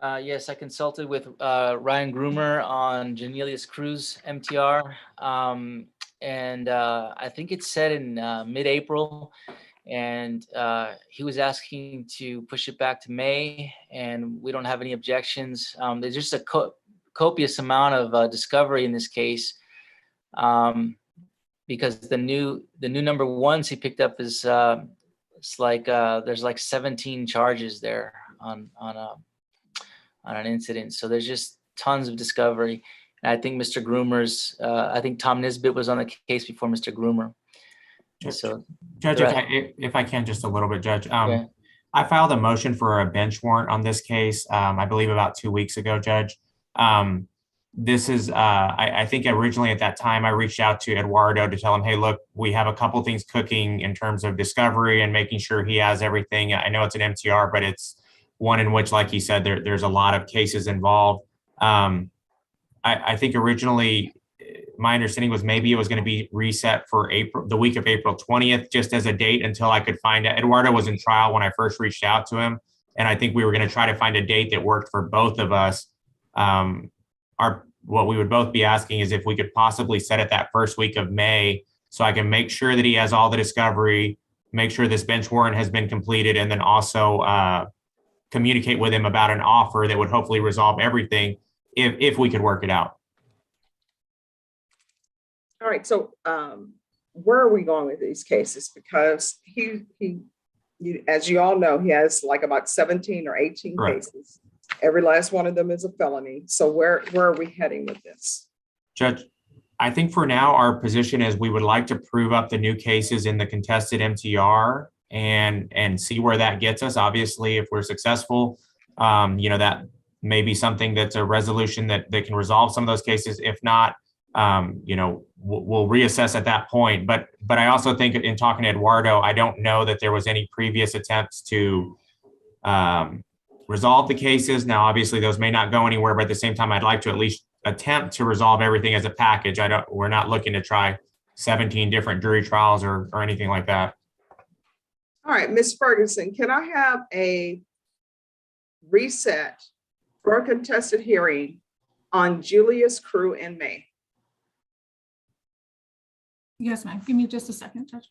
S4: Yes, I consulted with Ryan Groomer on Janelius Cruz MTR. And I think it's set in mid-April. And he was asking to push it back to May, and we don't have any objections. There's just a copious amount of discovery in this case, because the new number ones he picked up is it's like there's like 17 charges there on an incident. So there's just tons of discovery. And I think Mr. Groomer's, I think Tom Nisbet was on the case before Mr. Groomer. So,
S16: Judge, if I can just a little bit, Judge.
S4: Yeah.
S16: I filed a motion for a bench warrant on this case, I believe about 2 weeks ago, Judge. This is, I think originally at that time, I reached out to Eduardo to tell him, hey, look, we have a couple things cooking in terms of discovery and making sure he has everything. I know it's an MTR, but it's one in which, like he said, there's a lot of cases involved. I think originally, my understanding was maybe it was going to be reset for the week of April 20th, just as a date until I could find out. Eduardo was in trial when I first reached out to him, And I think we were going to try to find a date that worked for both of us. What we would both be asking is if we could possibly set it that first week of May, so I can make sure that he has all the discovery, make sure this bench warrant has been completed, and then also communicate with him about an offer that would hopefully resolve everything if we could work it out.
S1: All right, so where are we going with these cases? Because as you all know, he has like about 17 or 18
S16: Correct.
S1: cases. Every last one of them is a felony. So where are we heading with this?
S16: Judge, I think for now, our position is we would like to prove up the new cases in the contested MTR and see where that gets us. Obviously, if we're successful, that may be something that's a resolution that can resolve some of those cases. If not, we'll reassess at that point. But I also think in talking to Eduardo, I don't know that there was any previous attempts to resolve the cases. Now, obviously, those may not go anywhere, but at the same time, I'd like to at least attempt to resolve everything as a package. We're not looking to try 17 different jury trials or anything like that.
S1: All right, Ms. Ferguson, can I have a reset for a contested hearing on Julius Crew in May?
S5: Yes, ma'am. Give me just a second, Judge.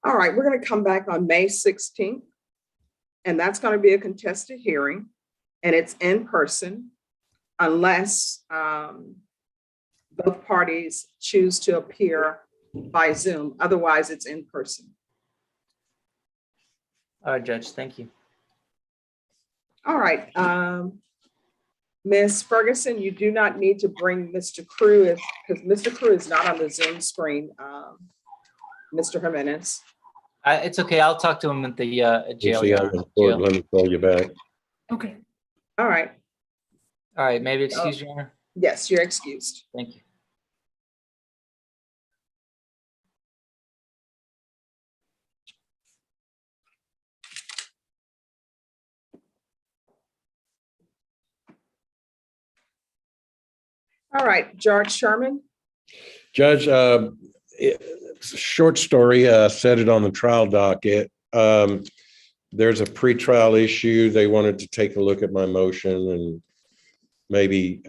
S1: All right, we're going to come back on May 16th, and that's going to be a contested hearing, and it's in person unless both parties choose to appear by Zoom. Otherwise, it's in person.
S4: All right, Judge, thank you.
S1: All right, Ms. Ferguson, you do not need to bring Mr. Crew because Mr. Crew is not on the Zoom screen. Mr. Jimenez.
S4: It's okay. I'll talk to him at the jail.
S22: See, I'm in court. Let me call you back.
S5: Okay.
S1: All right.
S4: All right. Maybe excuse Your Honor.
S1: Yes, you're excused.
S4: Thank you.
S1: All right, George Sherman.
S22: Judge, it's a short story, said it on the trial docket. There's a pretrial issue. They wanted to take a look at my motion and maybe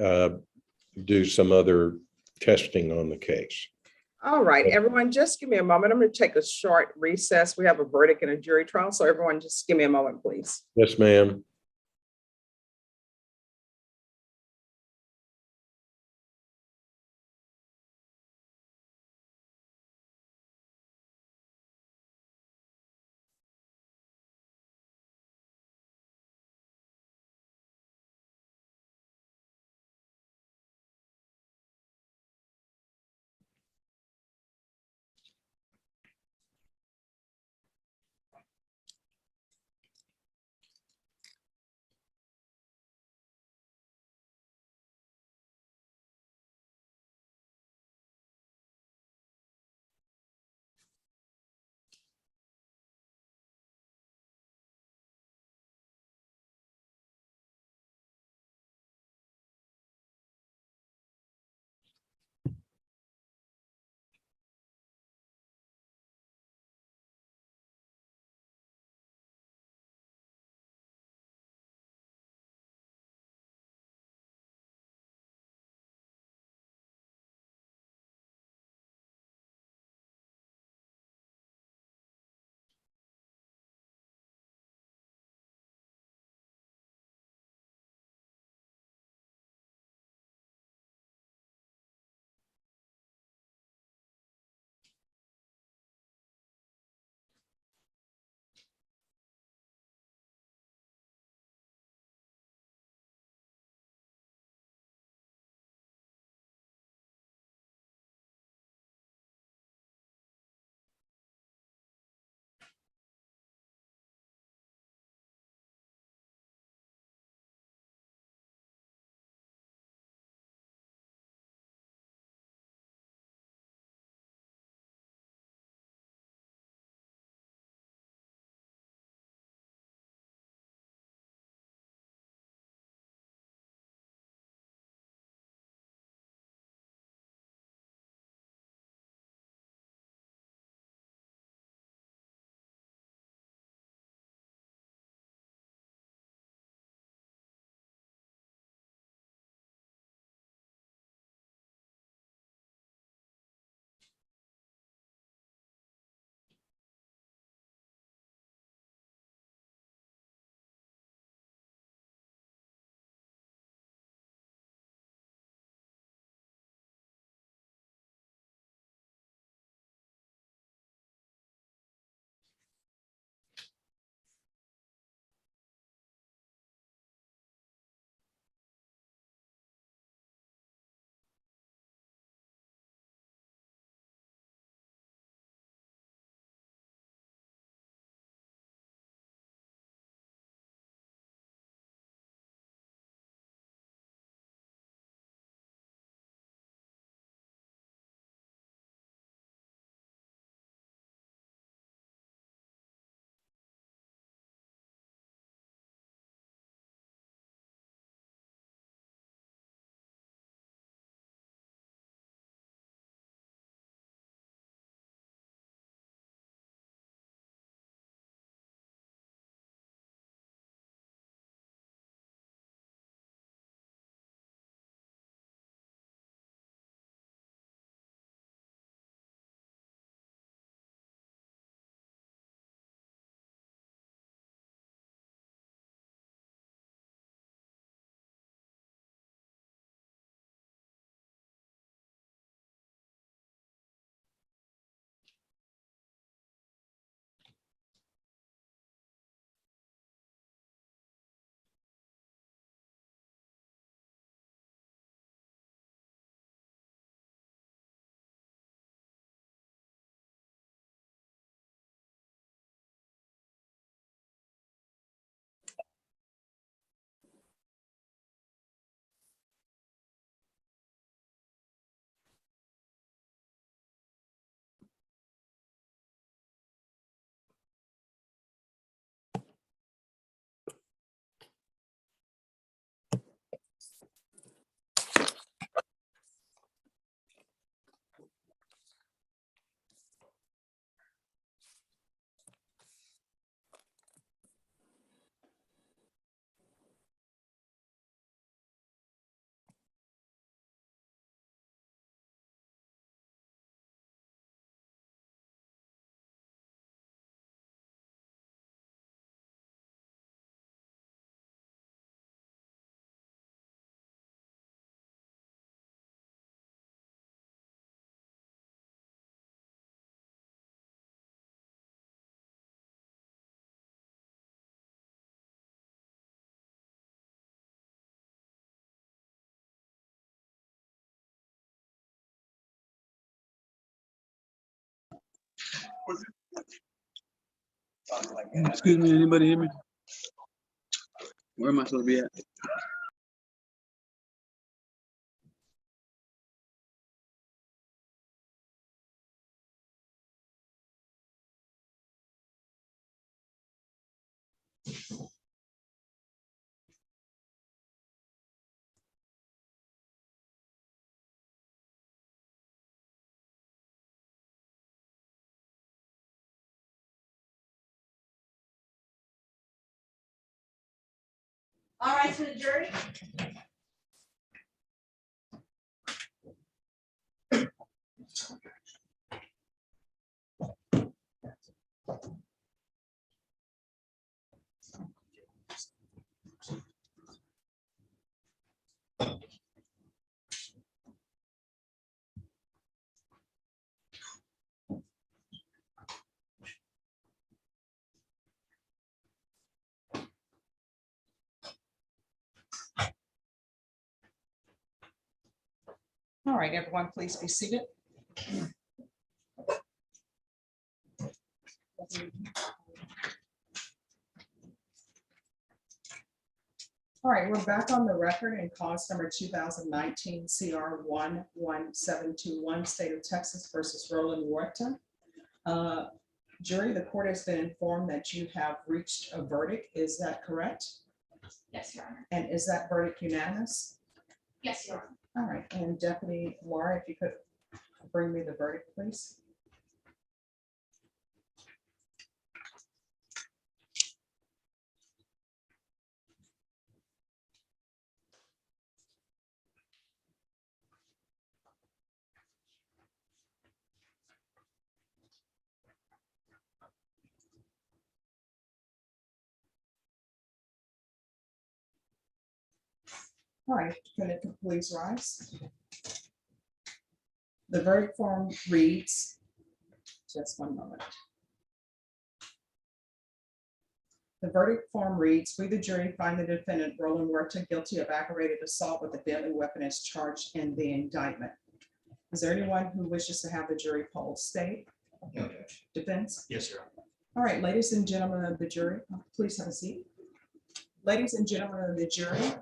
S22: do some other testing on the case.
S1: All right, everyone, just give me a moment. I'm going to take a short recess. We have a verdict in a jury trial, so everyone just give me a moment, please.
S22: Yes, ma'am.
S11: Excuse me, anybody hear me? Where am I supposed to be at?
S10: All right, to the jury.
S1: All right, everyone, please be seated. All right, we're back on the record in cause number 2019 CR 11721, State of Texas versus Roland Huerta. Jury, the court has been informed that you have reached a verdict. Is that correct?
S10: Yes, Your Honor.
S1: And is that verdict unanimous?
S10: Yes, Your Honor.
S1: All right, and Deputy Laura, if you could bring me the verdict, please. All right, can it please rise? The verdict form reads, just one moment. The verdict form reads, we the jury find the defendant Roland Huerta guilty of aggravated assault with a deadly weapon as charged in the indictment. Is there anyone who wishes to have the jury poll state?
S8: No, Judge.
S1: Defense?
S8: Yes, sir.
S1: All right, ladies and gentlemen of the jury, please have a seat. Ladies and gentlemen of the jury,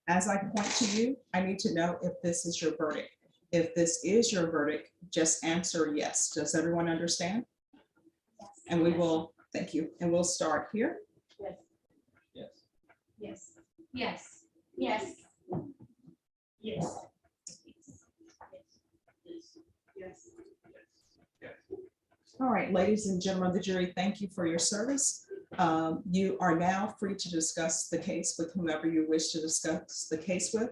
S1: as I point to you, I need to know if this is your verdict. If this is your verdict, just answer yes. Does everyone understand? And we will, thank you, and we'll start here.
S10: Yes.
S8: Yes.
S10: Yes. Yes. Yes. Yes. Yes.
S1: All right, ladies and gentlemen of the jury, thank you for your service. You are now free to discuss the case with whomever you wish to discuss the case with.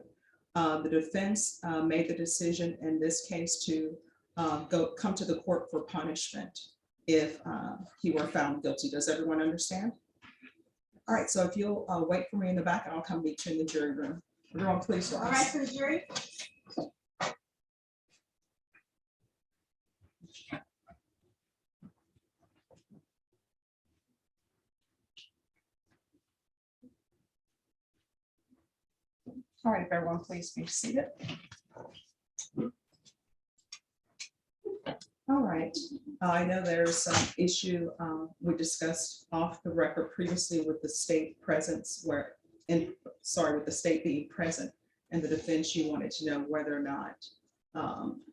S1: The defense made the decision in this case to come to the court for punishment if he were found guilty. Does everyone understand? All right, so if you'll wait for me in the back, and I'll come meet you in the jury room. Everyone, please rise.
S10: All right, to the jury.
S1: All right, everyone, please be seated. All right, I know there's some issue we discussed off the record previously with the state presence with the state being present and the defense. You wanted to know whether or not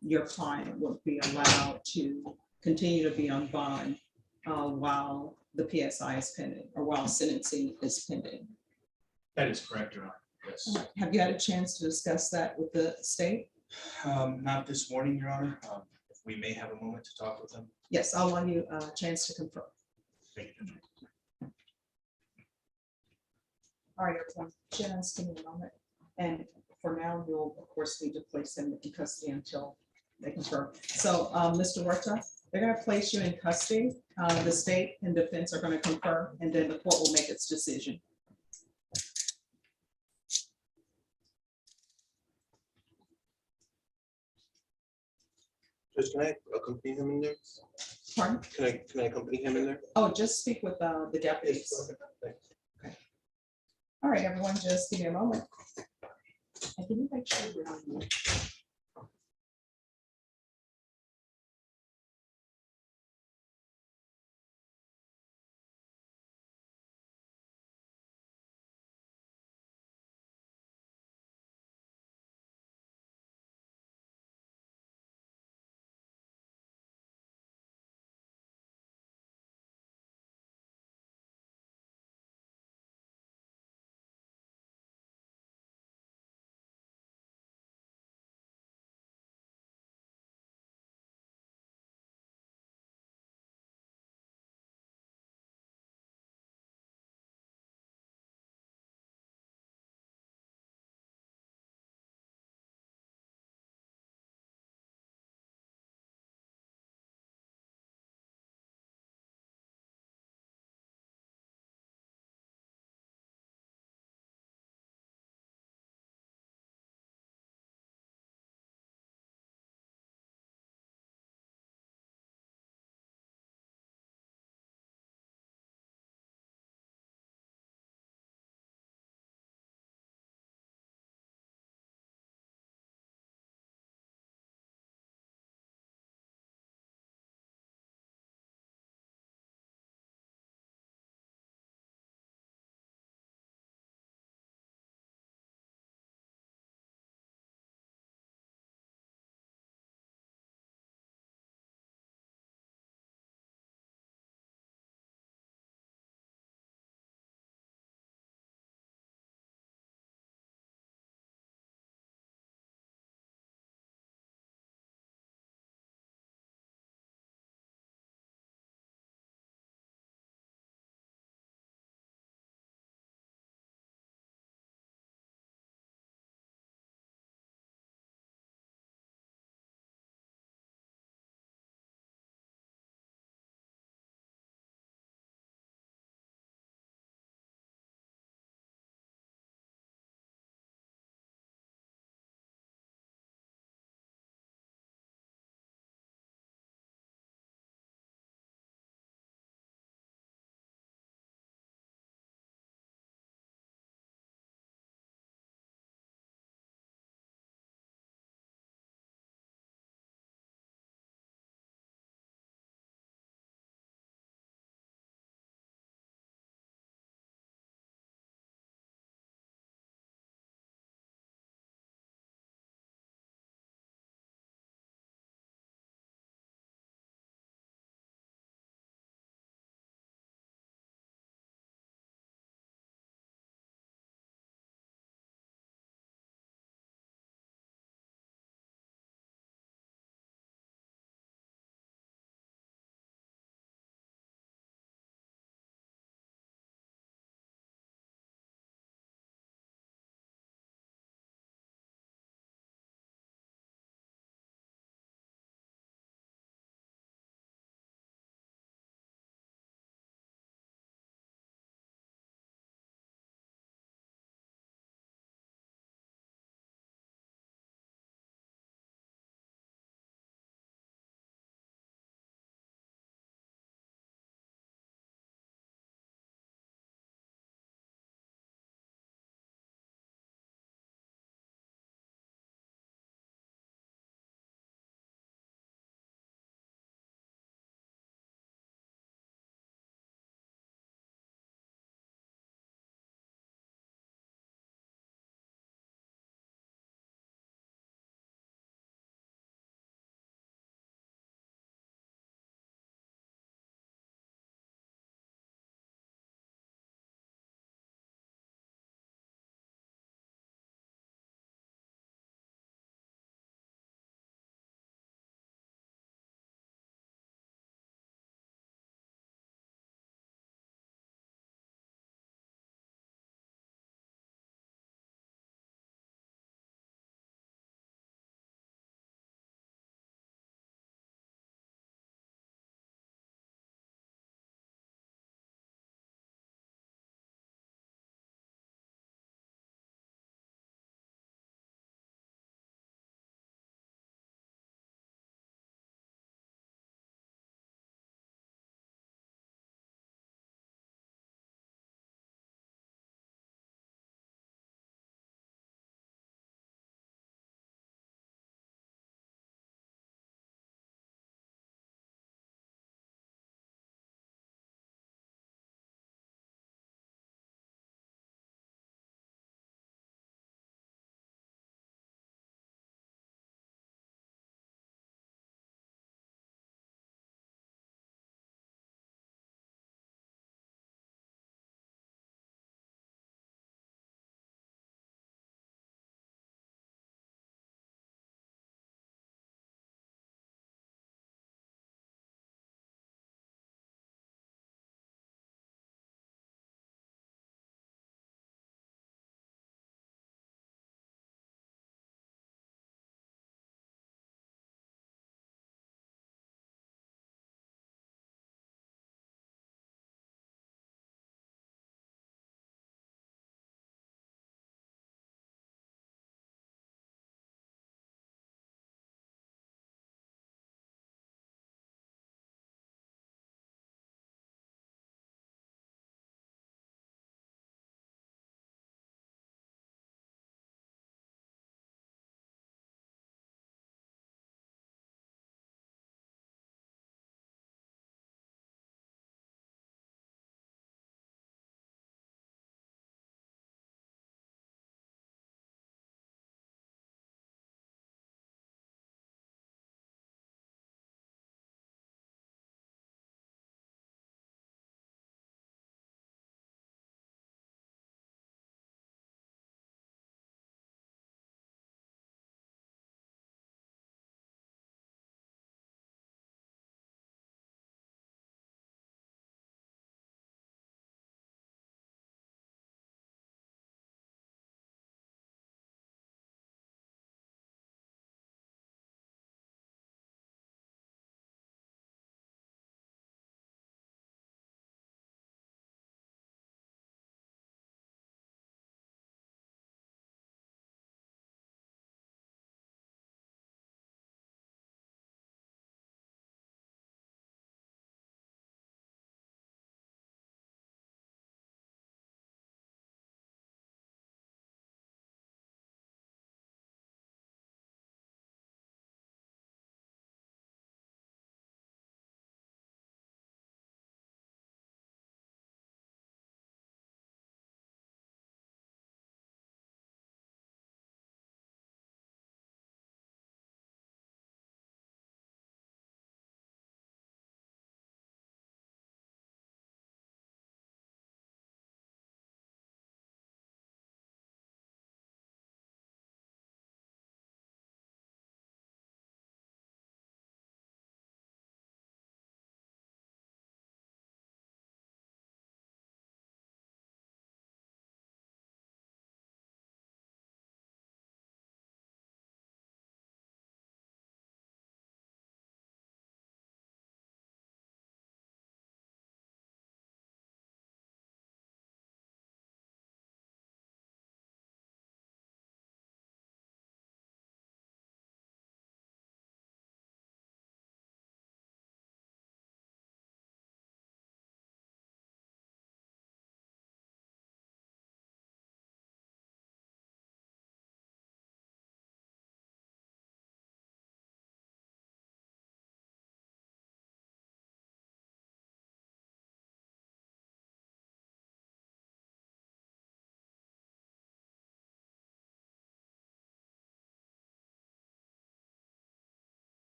S1: your client would be allowed to continue to be on bond while the PSI is pending or while sentencing is pending.
S8: That is correct, Your Honor. Yes.
S1: Have you had a chance to discuss that with the state?
S8: Not this morning, Your Honor. If we may have a moment to talk with them.
S1: Yes, I'll allow you a chance to confirm.
S8: Thank you.
S1: All right, everyone, just give me a moment. And for now, we'll of course need to place them in custody until they confirm. So Mr. Huerta, they're going to place you in custody. The state and defense are going to confirm, and then the court will make its decision.
S13: Judge, can I accompany him in there?
S1: Pardon?
S13: Can I accompany him in there?
S1: Oh, just speak with the deputies. Okay. All right, everyone, just give me a moment. And can you make sure you're on mute?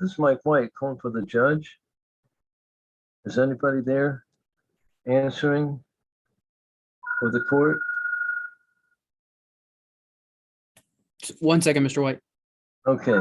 S3: This is Mike White calling for the judge. Is anybody there answering for the court?
S14: 1 second, Mr. White.
S3: Okay.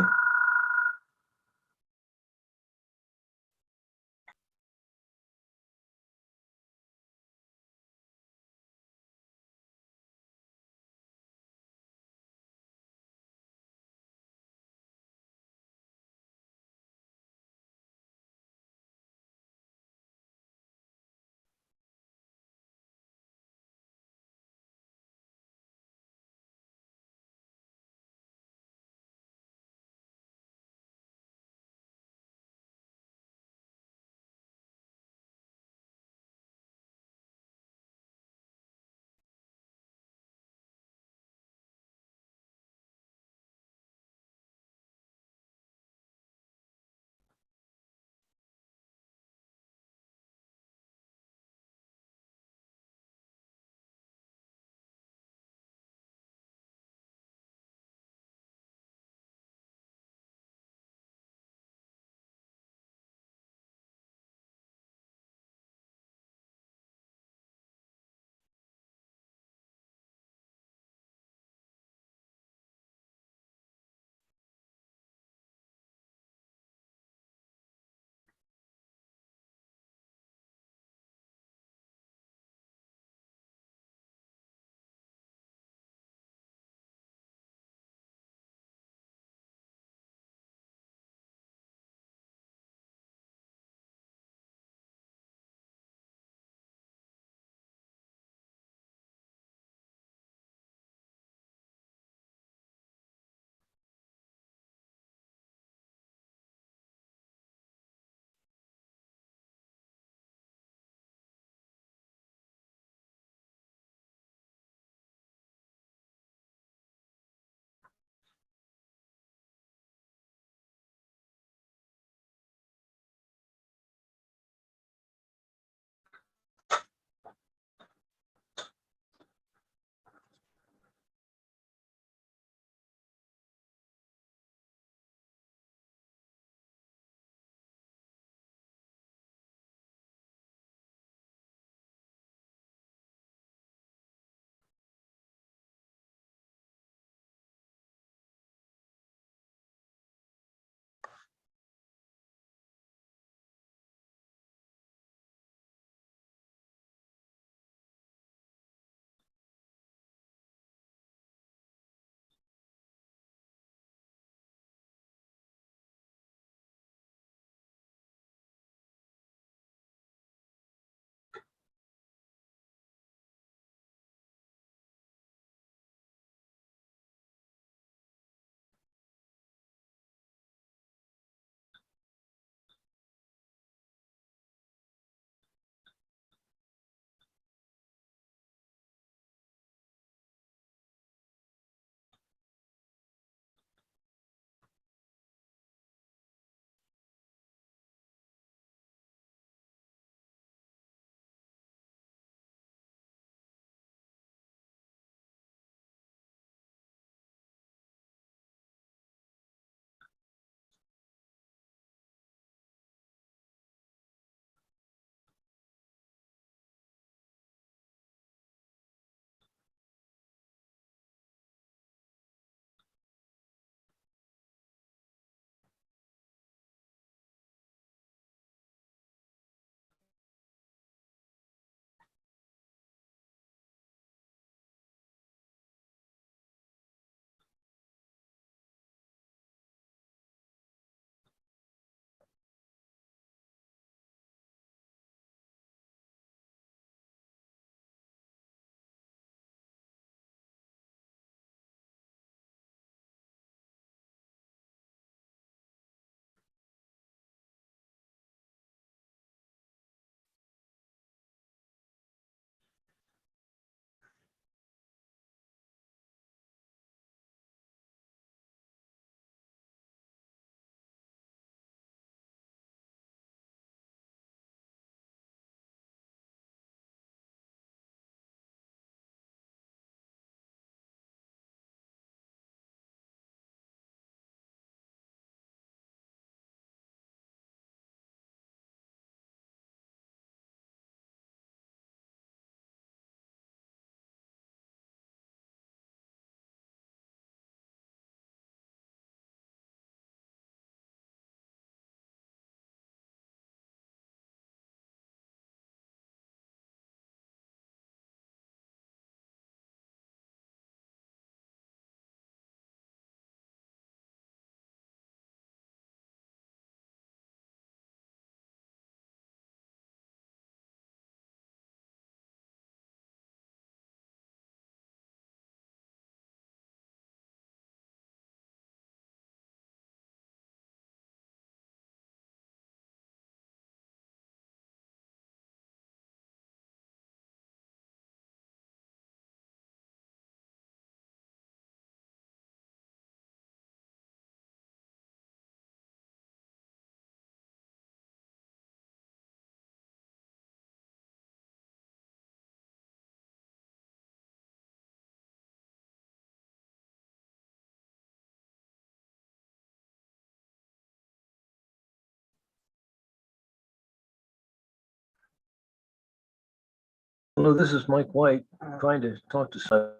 S3: Hello, this is Mike White, trying to talk to somebody.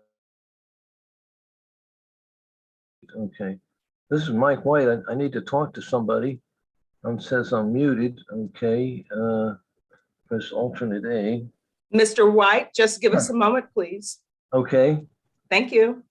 S3: Okay, this is Mike White. I need to talk to somebody. Says I'm muted. Okay, press alternate A.
S1: Mr. White, just give us a moment, please.
S3: Okay.
S1: Thank you.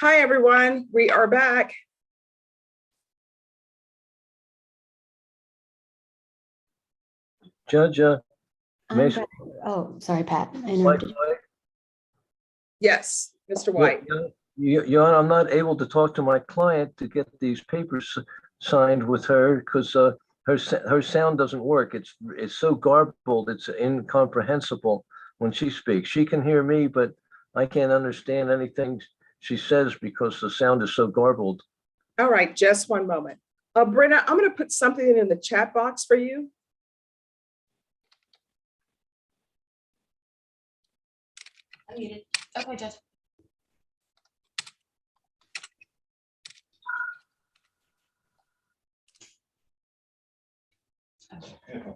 S1: Hi, everyone. We are back.
S3: Judge,
S15: oh, sorry, Pat. I interrupted you.
S1: Yes, Mr. White.
S3: Your Honor, I'm not able to talk to my client to get these papers signed with her because her sound doesn't work. It's so garbled, it's incomprehensible when she speaks. She can hear me, but I can't understand anything she says because the sound is so garbled.
S1: All right, just one moment. Brenna, I'm going to put something in the chat box for you.
S10: I'm muted. Okay, Judge.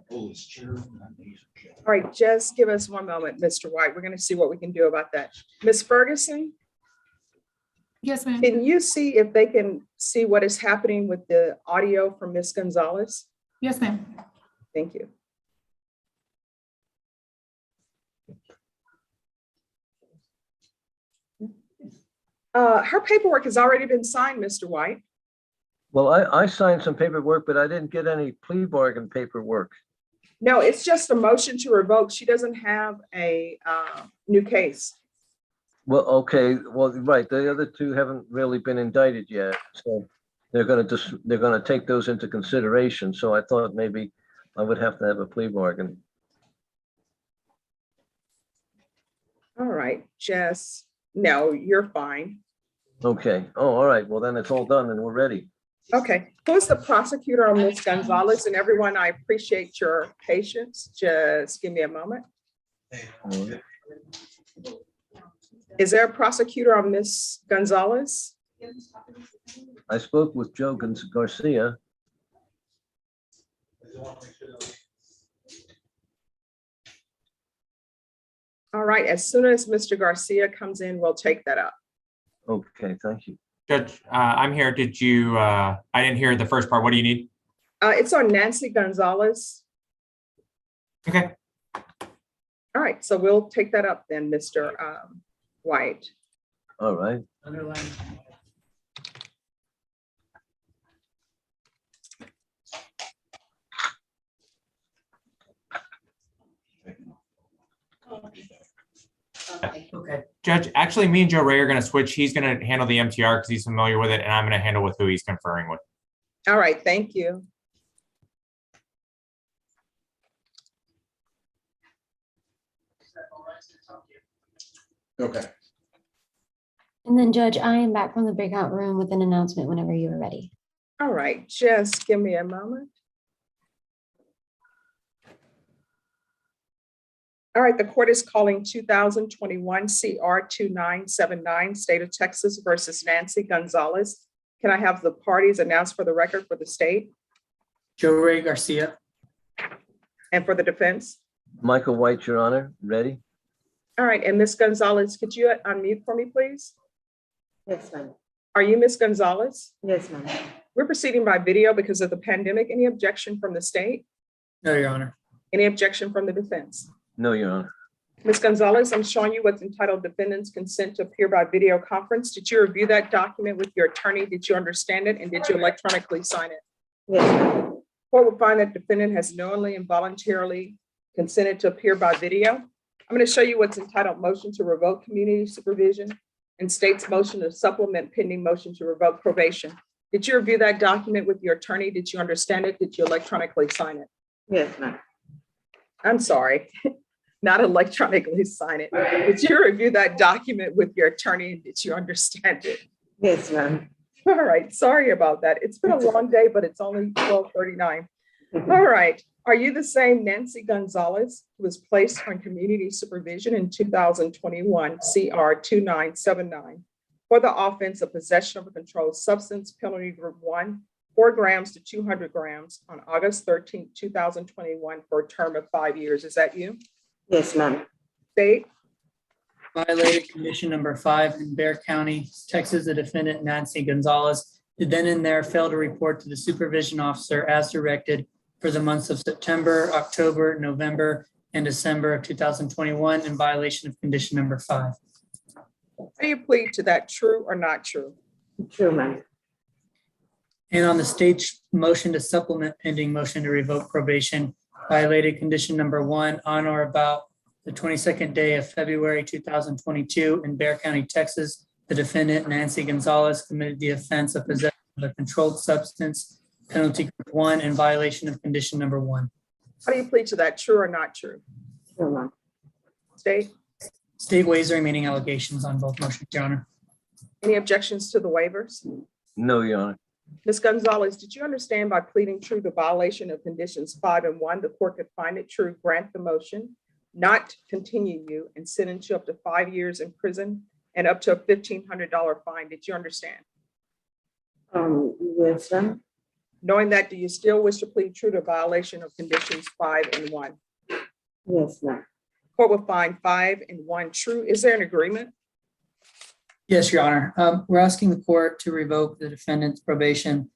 S1: All right, just give us one moment, Mr. White. We're going to see what we can do about that. Ms. Ferguson?
S5: Yes, ma'am.
S1: Can you see if they can see what is happening with the audio from Ms. Gonzalez?
S5: Yes, ma'am.
S1: Thank you. Her paperwork has already been signed, Mr. White.
S3: Well, I signed some paperwork, but I didn't get any plea bargain paperwork.
S1: No, it's just a motion to revoke. She doesn't have a new case.
S3: Well, okay, well, right, the other two haven't really been indicted yet, so they're gonna take those into consideration. So I thought maybe I would have to have a plea bargain.
S1: All right, Jess. No, you're fine.
S3: Okay. Oh, all right. Well, then it's all done and we're ready.
S1: Okay. Who's the prosecutor on Ms. Gonzalez? And everyone, I appreciate your patience. Just give me a moment. Is there a prosecutor on Ms. Gonzalez?
S3: I spoke with Joe Garcia.
S1: All right. As soon as Mr. Garcia comes in, we'll take that up.
S3: Okay, thank you.
S16: Judge, I'm here. Did you, I didn't hear the first part. What do you need?
S1: It's on Nancy Gonzalez.
S16: Okay.
S1: All right. So we'll take that up then, Mr. White.
S3: All right.
S1: Underline.
S16: Okay. Judge, actually, me and Joe Ray are going to switch. He's going to handle the MTR because he's familiar with it, and I'm going to handle with who he's conferring with.
S1: All right, thank you.
S24: Okay.
S15: And then Judge, I am back from the breakout room with an announcement whenever you are ready.
S1: All right, just give me a moment. All right, the court is calling 2021 CR 2979, State of Texas versus Nancy Gonzalez. Can I have the parties announced for the record for the state
S14: Joe Ray Garcia.
S1: and for the defense?
S3: Michael White, Your Honor, ready?
S1: All right, and Ms. Gonzalez, could you unmute for me, please?
S17: Yes, ma'am.
S1: Are you Ms. Gonzalez?
S17: Yes, ma'am.
S1: We're proceeding by video because of the pandemic. Any objection from the state?
S14: No, Your Honor.
S1: Any objection from the defense?
S3: No, Your Honor.
S1: Ms. Gonzalez, I'm showing you what's entitled Defendant's Consent to Appear by Video Conference. Did you review that document with your attorney? Did you understand it? And did you electronically sign it?
S17: Yes, ma'am.
S1: Court will find that defendant has knowingly and voluntarily consented to appear by video. I'm going to show you what's entitled Motion to Revoke Community Supervision and state's motion to supplement pending motion to revoke probation. Did you review that document with your attorney? Did you understand it? Did you electronically sign it?
S17: Yes, ma'am.
S1: I'm sorry, not electronically sign it. Did you review that document with your attorney and did you understand it?
S17: Yes, ma'am.
S1: All right, sorry about that. It's been a long day, but it's only 12:39. All right, are you the same Nancy Gonzalez who was placed on community supervision in 2021 CR 2979 for the offense of possession of a controlled substance, penalty group 1, 4 grams to 200 grams on August 13, 2021 for a term of 5 years? Is that you?
S17: Yes, ma'am.
S1: State?
S14: Violated condition number 5 in Bexar County, Texas. The defendant Nancy Gonzalez did then and there fail to report to the supervision officer as directed for the months of September, October, November, and December of 2021 in violation of condition number 5.
S1: Do you plead to that, true or not true?
S17: True, ma'am.
S14: And on the state's motion to supplement pending motion to revoke probation, violated condition number 1 on or about the 22nd day of February 2022 in Bexar County, Texas. The defendant Nancy Gonzalez committed the offense of possession of a controlled substance, penalty group 1 in violation of condition number 1.
S1: How do you plead to that, true or not true?
S17: True, ma'am.
S1: State?
S14: State waives the remaining allegations on both motions, Your Honor.
S1: Any objections to the waivers?
S3: No, Your Honor.
S1: Ms. Gonzalez, did you understand by pleading true to violation of conditions 5 and 1, the court could find it true, grant the motion, not continue you, and sentence you up to 5 years in prison and up to a $1,500 fine? Did you understand?
S17: Yes, ma'am.
S1: Knowing that, do you still wish to plead true to violation of conditions 5 and 1?
S17: Yes, ma'am.
S1: Court will find 5 and 1 true. Is there an agreement?
S14: Yes, Your Honor. We're asking the court to revoke the defendant's probation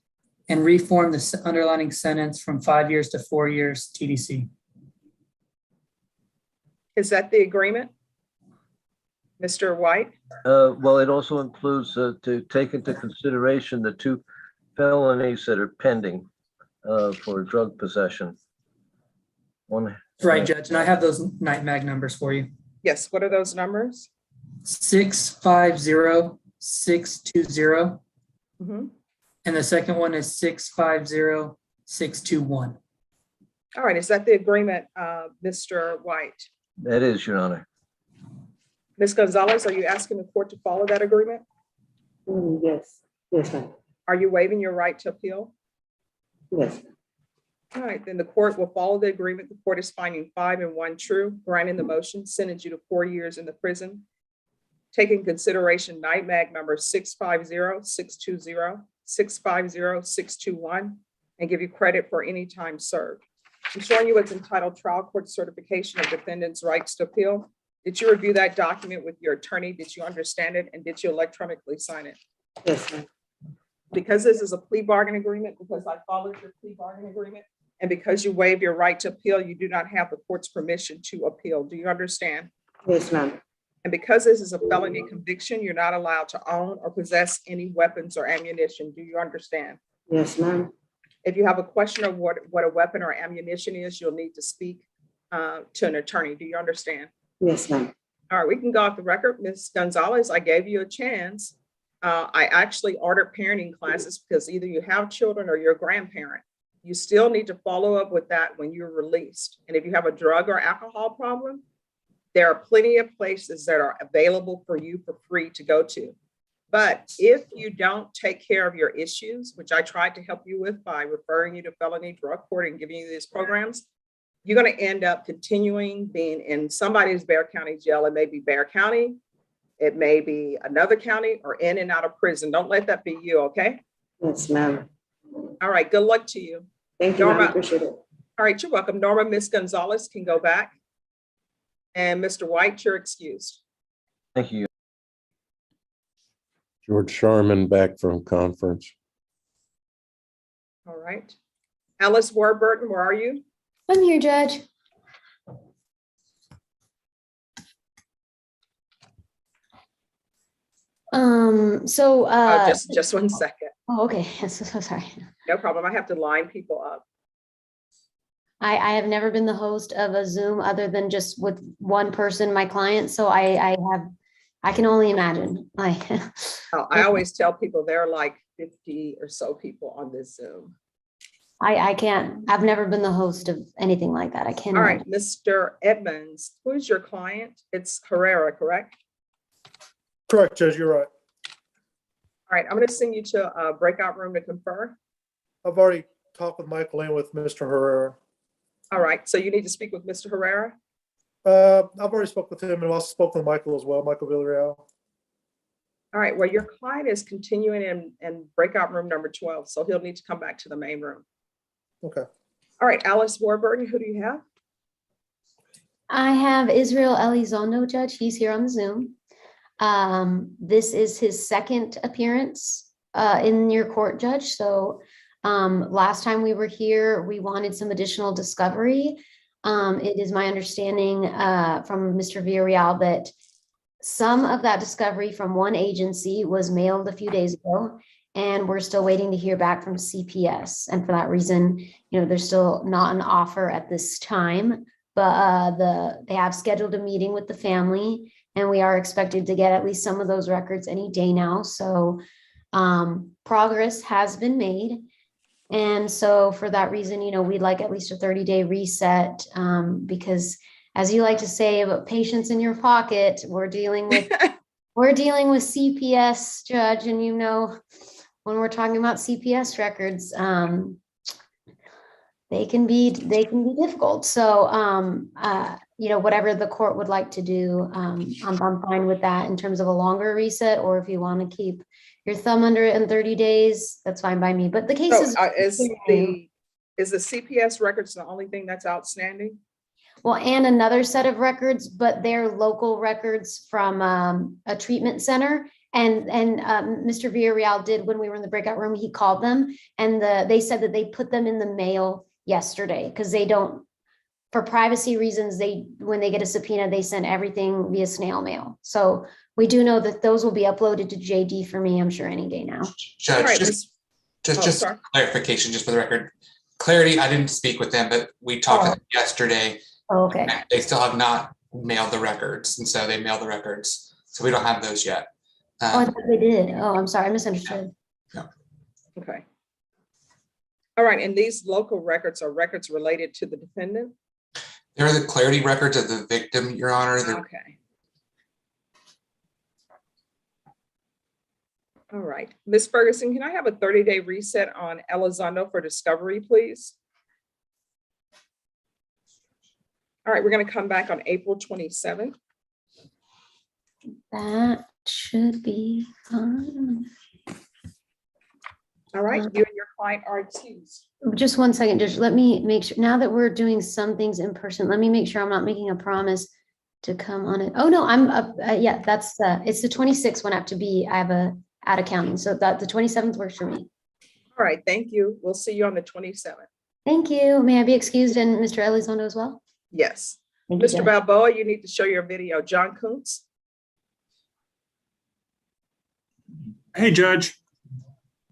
S14: and reform the underlying sentence from 5 years to 4 years TDC.
S1: Is that the agreement? Mr. White?
S3: Well, it also includes to take into consideration the 2 felonies that are pending for drug possession. One.
S14: Right, Judge, and I have those night mag numbers for you.
S1: Yes, what are those numbers?
S14: 650620.
S1: Mhm.
S14: And the second one is 650621.
S1: All right, is that the agreement, Mr. White?
S3: That is, Your Honor.
S1: Ms. Gonzalez, are you asking the court to follow that agreement?
S17: Yes. Yes, ma'am.
S1: Are you waiving your right to appeal?
S17: Yes.
S1: All right, then the court will follow the agreement. The court is finding 5 and 1 true, granting the motion, sentence you to 4 years in the prison. Taking consideration night mag number 650620, 650621, and give you credit for any time served. I'm showing you what's entitled Trial Court Certification of Defendant's Rights to Appeal. Did you review that document with your attorney? Did you understand it? And did you electronically sign it?
S17: Yes, ma'am.
S1: Because this is a plea bargain agreement, because I followed your plea bargain agreement, and because you waived your right to appeal, you do not have the court's permission to appeal. Do you understand?
S17: Yes, ma'am.
S1: And because this is a felony conviction, you're not allowed to own or possess any weapons or ammunition. Do you understand?
S17: Yes, ma'am.
S1: If you have a question of what a weapon or ammunition is, you'll need to speak to an attorney. Do you understand?
S17: Yes, ma'am.
S1: All right, we can go off the record. Ms. Gonzalez, I gave you a chance. I actually ordered parenting classes because either you have children or you're a grandparent. You still need to follow up with that when you're released. And if you have a drug or alcohol problem, there are plenty of places that are available for you for free to go to. But if you don't take care of your issues, which I tried to help you with by referring you to felony drug court and giving you these programs, you're going to end up continuing being in somebody's Bexar County jail. It may be Bexar County, it may be another county, or in and out of prison. Don't let that be you, okay?
S17: Yes, ma'am.
S1: All right, good luck to you.
S17: Thank you, ma'am.
S1: Norma.
S17: Appreciate it.
S1: All right, you're welcome. Norma, Ms. Gonzalez can go back. And Mr. White, you're excused.
S3: Thank you.
S22: George Sharman back from conference.
S1: All right. Alice Warburton, where are you?
S15: I'm here, Judge.
S1: Just 1 second.
S15: Oh, okay. So sorry.
S1: No problem. I have to line people up.
S15: I have never been the host of a Zoom other than just with one person, my client. So I can only imagine.
S1: I always tell people there are like 50 or so people on this Zoom.
S15: I can't, I've never been the host of anything like that. I can't.
S1: All right, Mr. Edmonds, who's your client? It's Herrera, correct?
S7: Correct, Judge, you're right.
S1: All right, I'm going to send you to a breakout room to confer.
S7: I've already talked with Michael and with Mr. Herrera.
S1: All right, so you need to speak with Mr. Herrera?
S7: I've already spoke with him and also spoke with Michael as well, Michael Villarreal.
S1: All right, well, your client is continuing in breakout room number 12, so he'll need to come back to the main room.
S7: Okay.
S1: All right, Alice Warburton, who do you have?
S15: I have Israel Elizondo, Judge. He's here on the Zoom. This is his second appearance in your court, Judge. So last time we were here, we wanted some additional discovery. It is my understanding from Mr. Villarreal that some of that discovery from one agency was mailed a few days ago, and we're still waiting to hear back from CPS. And for that reason, you know, there's still not an offer at this time, but they have scheduled a meeting with the family, and we are expected to get at least some of those records any day now. So progress has been made. And so for that reason, you know, we'd like at least a 30-day reset because, as you like to say about patience in your pocket, we're dealing with CPS, Judge, and you know, when we're talking about CPS records, they can be difficult. So you know, whatever the court would like to do, I'm fine with that in terms of a longer reset, or if you want to keep your thumb under it in 30 days, that's fine by me. But the case is
S1: the CPS records the only thing that's outstanding?
S15: Well, and another set of records, but they're local records from a treatment center. And Mr. Villarreal did, when we were in the breakout room, he called them, and they said that they put them in the mail yesterday because they don't, for privacy reasons, when they get a subpoena, they send everything via snail mail. So we do know that those will be uploaded to JD for me, I'm sure, any day now.
S9: Judge,
S1: Right,
S9: just clarification, just for the record. Clarity, I didn't speak with them, but we talked to them yesterday.
S15: Oh, okay.
S9: And they still have not mailed the records, and so they mailed the records. So we don't have those yet.
S15: Oh, I thought they did. Oh, I'm sorry, I misunderstood.
S1: Okay. All right, and these local records are records related to the defendant?
S9: They're the clarity records of the victim, Your Honor.
S1: Okay. All right, Ms. Ferguson, can I have a 30-day reset on Elizondo for discovery, please? All right, we're going to come back on April 27th.
S15: That should be fine.
S1: All right, you and your client are excused.
S15: Just 1 second, just let me make sure, now that we're doing some things in person, let me make sure I'm not making a promise to come on it. Oh, no, I'm yeah, that's it's the 26th when I have to be, I have a out of county. So that the 27th works for me.
S1: All right, thank you. We'll see you on the 27th.
S15: Thank you. May I be excused, and Mr. Elizondo as well?
S1: Yes.
S15: Thank you,
S1: Mr.
S15: Judge.
S1: Balboa, you need to show your video. John Kuntz.
S2: Hey, Judge.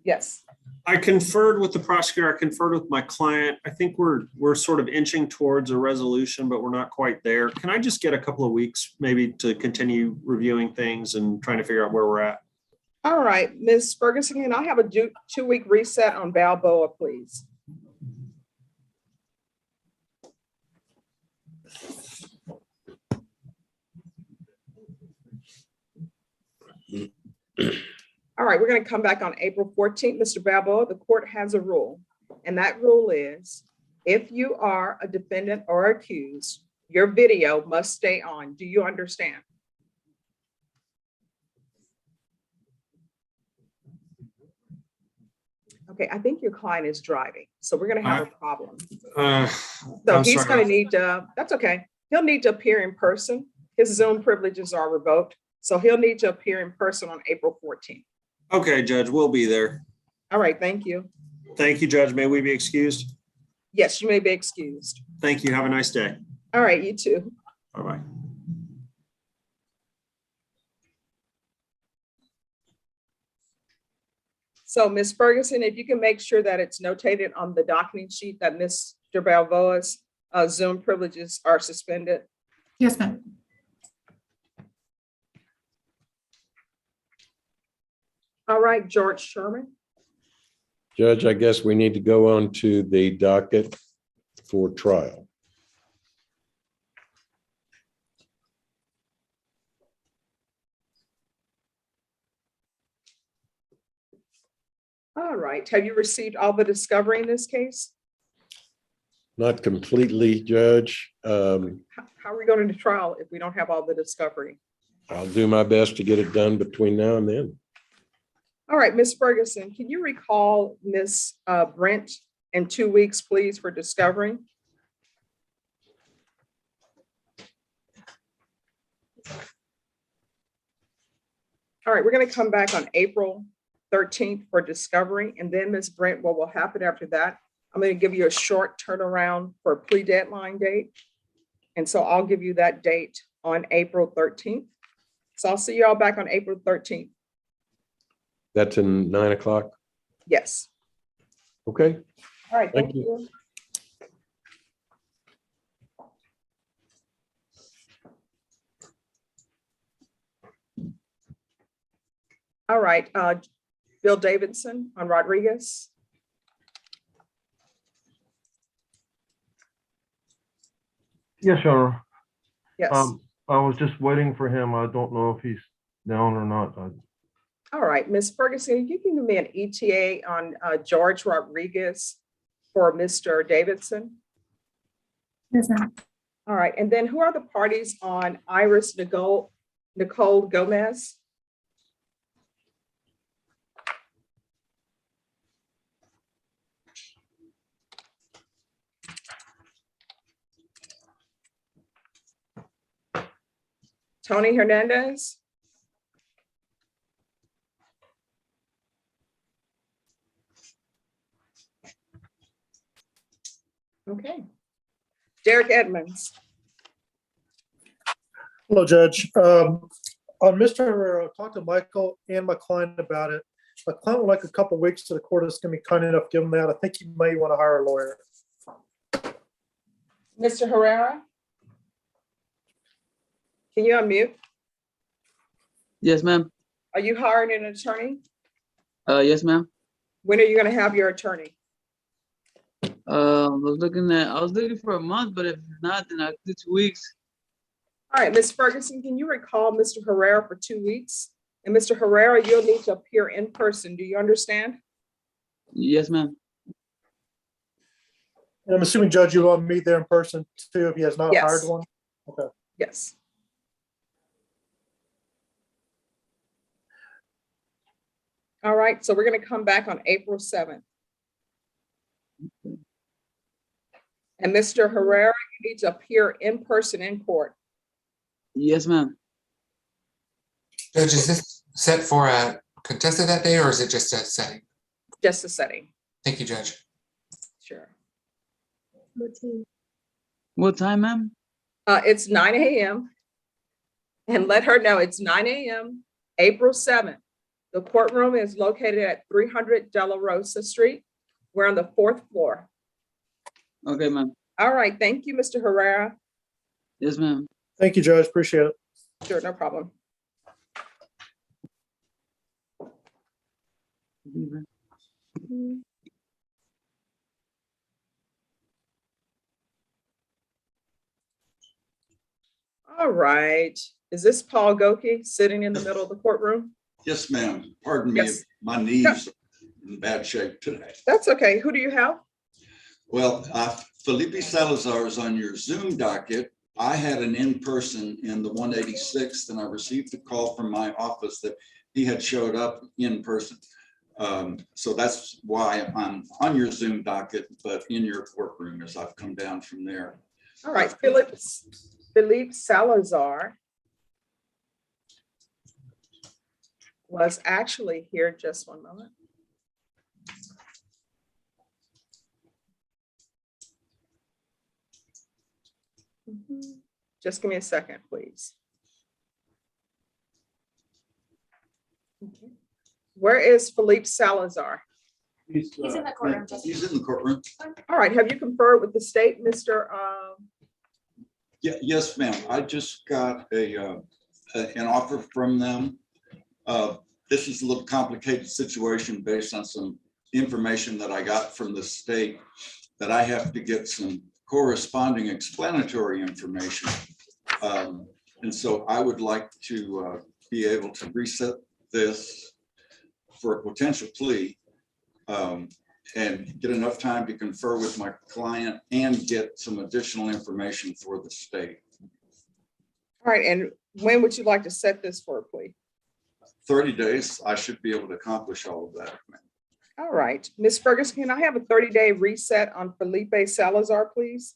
S1: Yes.
S2: I conferred with the prosecutor. I conferred with my client. I think we're sort of inching towards a resolution, but we're not quite there. Can I just get a couple of weeks maybe to continue reviewing things and trying to figure out where we're at?
S1: All right, Ms. Ferguson, can I have a 2-week reset on Balboa, please? All right, we're going to come back on April 14th. Mr. Balboa, the court has a rule, and that rule is if you are a defendant or accused, your video must stay on. Do you understand? Okay, I think your client is driving, so we're going to have a problem. So he's going to need to, that's okay. He'll need to appear in person. His Zoom privileges are revoked, so he'll need to appear in person on April 14th.
S2: Okay, Judge, we'll be there.
S1: All right, thank you.
S2: Thank you, Judge. May we be excused?
S1: Yes, you may be excused.
S2: Thank you. Have a nice day.
S1: All right, you too.
S2: Bye-bye.
S1: So Ms. Ferguson, if you can make sure that it's notated on the docketing sheet that Mr. Balboa's Zoom privileges are suspended.
S5: Yes, ma'am.
S1: All right, George Sherman.
S22: Judge, I guess we need to go on to the docket for trial.
S1: All right, have you received all the discovery in this case?
S22: Not completely, Judge.
S1: How are we going to trial if we don't have all the discovery?
S22: I'll do my best to get it done between now and then.
S1: All right, Ms. Ferguson, can you recall Ms. Brent in 2 weeks, please, for discovery? All right, we're going to come back on April 13th for discovery, and then Ms. Brent, what will happen after that? I'm going to give you a short turnaround for a plea deadline date. And so I'll give you that date on April 13th. So I'll see you all back on April 13th.
S22: That's in 9 o'clock.
S1: Yes.
S22: Okay.
S1: All right,
S22: Thank
S1: thank you. All right, Bill Davidson on Rodriguez.
S18: Yes, Your Honor.
S1: Yes.
S18: I was just waiting for him. I don't know if he's down or not.
S1: All right, Ms. Ferguson, you can give me an ETA on George Rodriguez for Mr. Davidson.
S5: Yes, ma'am.
S1: All right, and then who are the parties on Iris Nicole Gomez? Tony Hernandez? Okay. Derek Edmonds.
S7: Hello, Judge. On Mr. Herrera, I talked to Michael and my client about it. My client would like a couple of weeks to the court is going to be kind enough to give him that. I think you may want to hire a lawyer.
S1: Mr. Herrera? Can you unmute?
S11: Yes, ma'am.
S1: Are you hiring an attorney?
S11: Yes, ma'am.
S1: When are you going to have your attorney?
S11: I was looking for a month, but if not, then I could do 2 weeks.
S1: All right, Ms. Ferguson, can you recall Mr. Herrera for 2 weeks? And Mr. Herrera, you'll need to appear in person. Do you understand?
S11: Yes, ma'am.
S7: And I'm assuming, Judge, you want to meet there in person too if he has not
S1: Yes.
S7: hired one? Okay.
S1: Yes. All right, so we're going to come back on April 7th. And Mr. Herrera, you need to appear in person in court.
S11: Yes, ma'am.
S9: Judge, is this set for a contested that day or is it just a setting?
S1: Just a setting.
S9: Thank you, Judge.
S1: Sure.
S11: What time, ma'am?
S1: It's 9 a.m. And let her know it's 9 a.m., April 7th. The courtroom is located at 300 De La Rosa Street. We're on the 4th floor.
S11: Okay, ma'am.
S1: All right, thank you, Mr. Herrera.
S11: Yes, ma'am.
S7: Thank you, Judge. Appreciate it.
S1: Sure, no problem. All right. Is this Paul Goki sitting in the middle of the courtroom?
S12: Yes, ma'am. Pardon me,
S1: Yes.
S12: if my knees are in bad shape today.
S1: That's okay. Who do you have?
S12: Well, Felipe Salazar is on your Zoom docket. I had an in-person in the 186th, and I received a call from my office that he had showed up in person. So that's why I'm on your Zoom docket, but in your courtroom as I've come down from there.
S1: All right, Felipe Salazar was actually here, just one moment. Just give me a second, please. Okay. Where is Felipe Salazar?
S10: He's in the courtroom.
S12: He's in the courtroom.
S1: All right, have you conferred with the state, Mr.
S12: Yeah, yes, ma'am. I just got an offer from them. This is a little complicated situation based on some information that I got from the state that I have to get some corresponding explanatory information. And so I would like to be able to reset this for a potential plea and get enough time to confer with my client and get some additional information for the state.
S1: All right, and when would you like to set this for a plea?
S12: 30 days, I should be able to accomplish all of that.
S1: All right, Ms. Ferguson, can I have a 30-day reset on Felipe Salazar, please?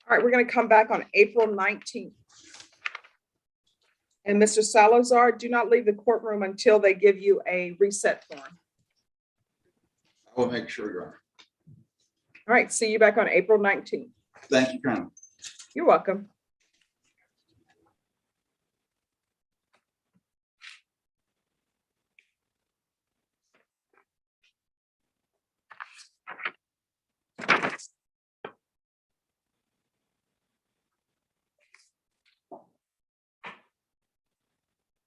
S1: All right, we're going to come back on April 19th. And Mr. Salazar, do not leave the courtroom until they give you a reset form.
S12: I will make sure, Your Honor.
S1: All right, see you back on April 19th.
S12: Thank you, Colonel.
S1: You're welcome.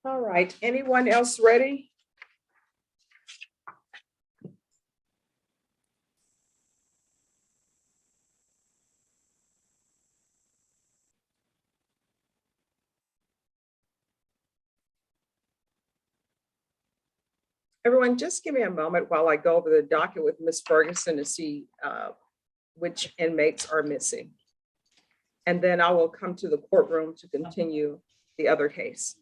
S1: All right, anyone else ready? Everyone, just give me a moment while I go over the docket with Ms. Ferguson to see which inmates are missing. And then I will come to the courtroom to continue the other case.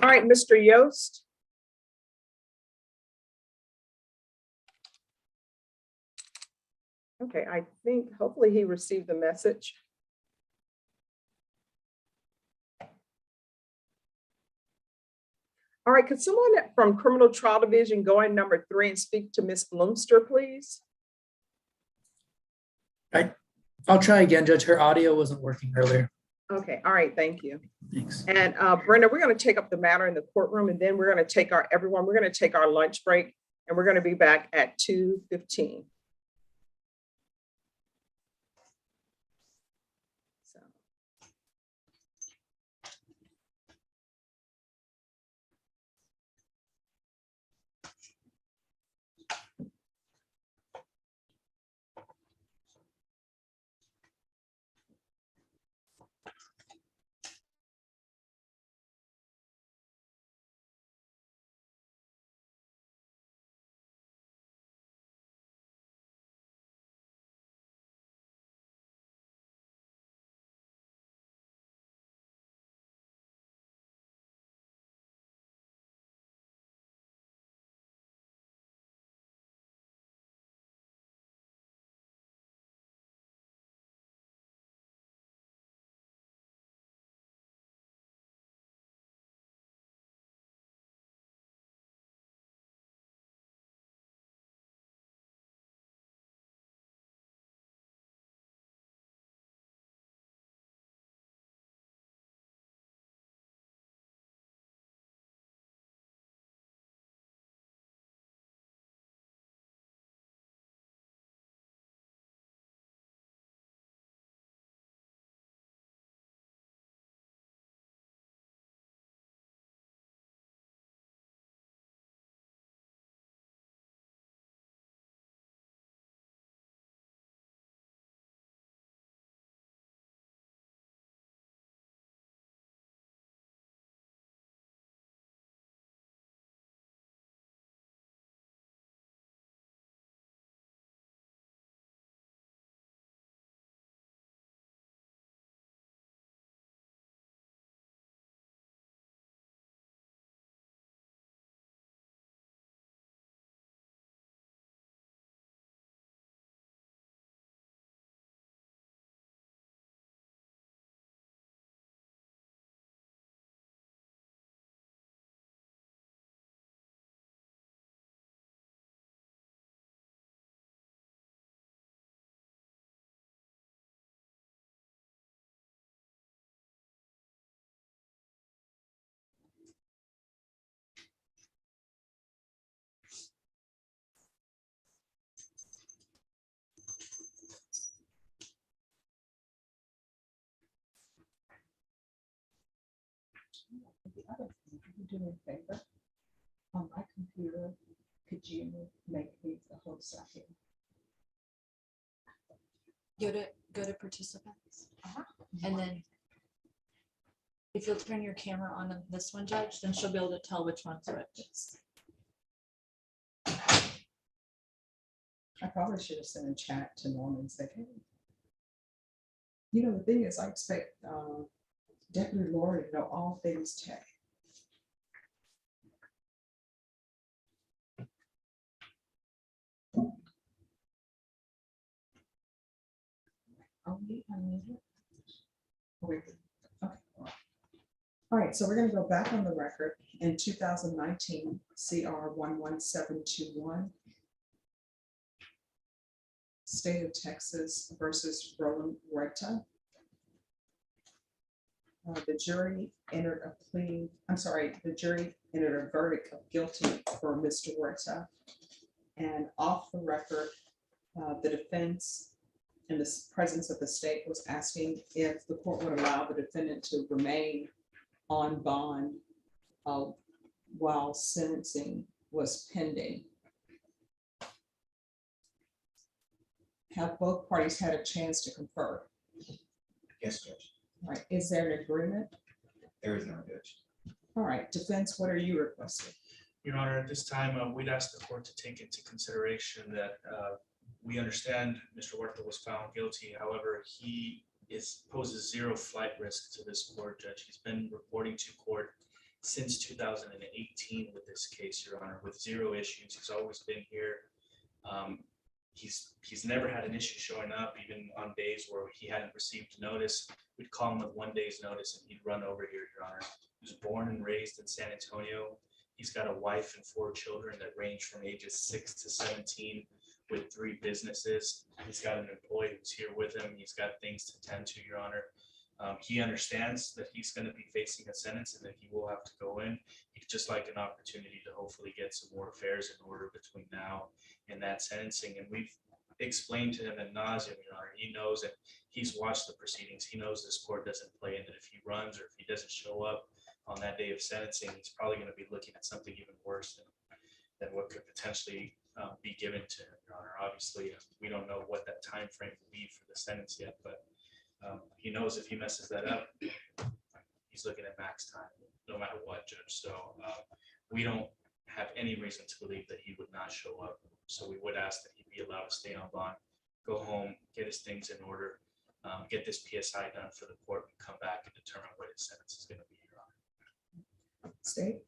S1: All right, Mr. Yost. Okay, I think hopefully he received the message. All right, could someone from Criminal Trial Division go in number 3 and speak to Ms. Bloomster, please?
S14: I'll try again, Judge. Her audio wasn't working earlier.
S1: Okay, all right, thank you.
S14: Thanks.
S1: And Brenda, we're going to take up the matter in the courtroom, and then we're going to take our lunch break, and we're going to be back at 2:15.
S19: The other thing, could you do me a favor? On my computer, could you make me the host out here?
S10: Go to participants. And then if you'll turn your camera on this one, Judge, then she'll be able to tell which one's which.
S19: I probably should have sent a chat to Norman and said, hey. You know, the thing is, I expect Deputy Lori to know all things tech. Okay. All right, so we're going to go back on the record in 2019 CR 11721. State of Texas versus Roland Huerta. The jury entered a verdict of guilty for Mr. Huerta. And off the record, the defense in the presence of the state was asking if the court would allow the defendant to remain on bond while sentencing was pending. Have both parties had a chance to confer?
S8: Yes, Judge.
S19: All right, is there an agreement?
S8: There is no Judge.
S19: All right, defense, what are you requesting?
S8: Your Honor, at this time, we'd ask the court to take into consideration that we understand Mr. Huerta was found guilty. However, he poses zero flight risk to this court, Judge. He's been reporting to court since 2018 with this case, Your Honor, with 0 issues. He's always been here. He's never had an issue showing up, even on days where he hadn't received notice. We'd call him with 1 day's notice and he'd run over here, Your Honor. He was born and raised in San Antonio. He's got a wife and 4 children that range from ages 6 to 17 with 3 businesses. He's got an employee who's here with him. He's got things to tend to, Your Honor. He understands that he's going to be facing a sentence and that he will have to go in. He'd just like an opportunity to hopefully get some more affairs in order between now and that sentencing. And we've explained to him ad nauseum, Your Honor. He knows that he's watched the proceedings. He knows this court doesn't play, and that if he runs or if he doesn't show up on that day of sentencing, he's probably going to be looking at something even worse than what could potentially be given to him, Your Honor. Obviously, we don't know what that time frame will be for the sentence yet, but he knows if he messes that up, he's looking at max time, no matter what, Judge. So we don't have any reason to believe that he would not show up. So we would ask that he be allowed to stay on bond, go home, get his things in order, get this PSI done for the court, and come back and determine what his sentence is going to be, Your Honor.
S1: State.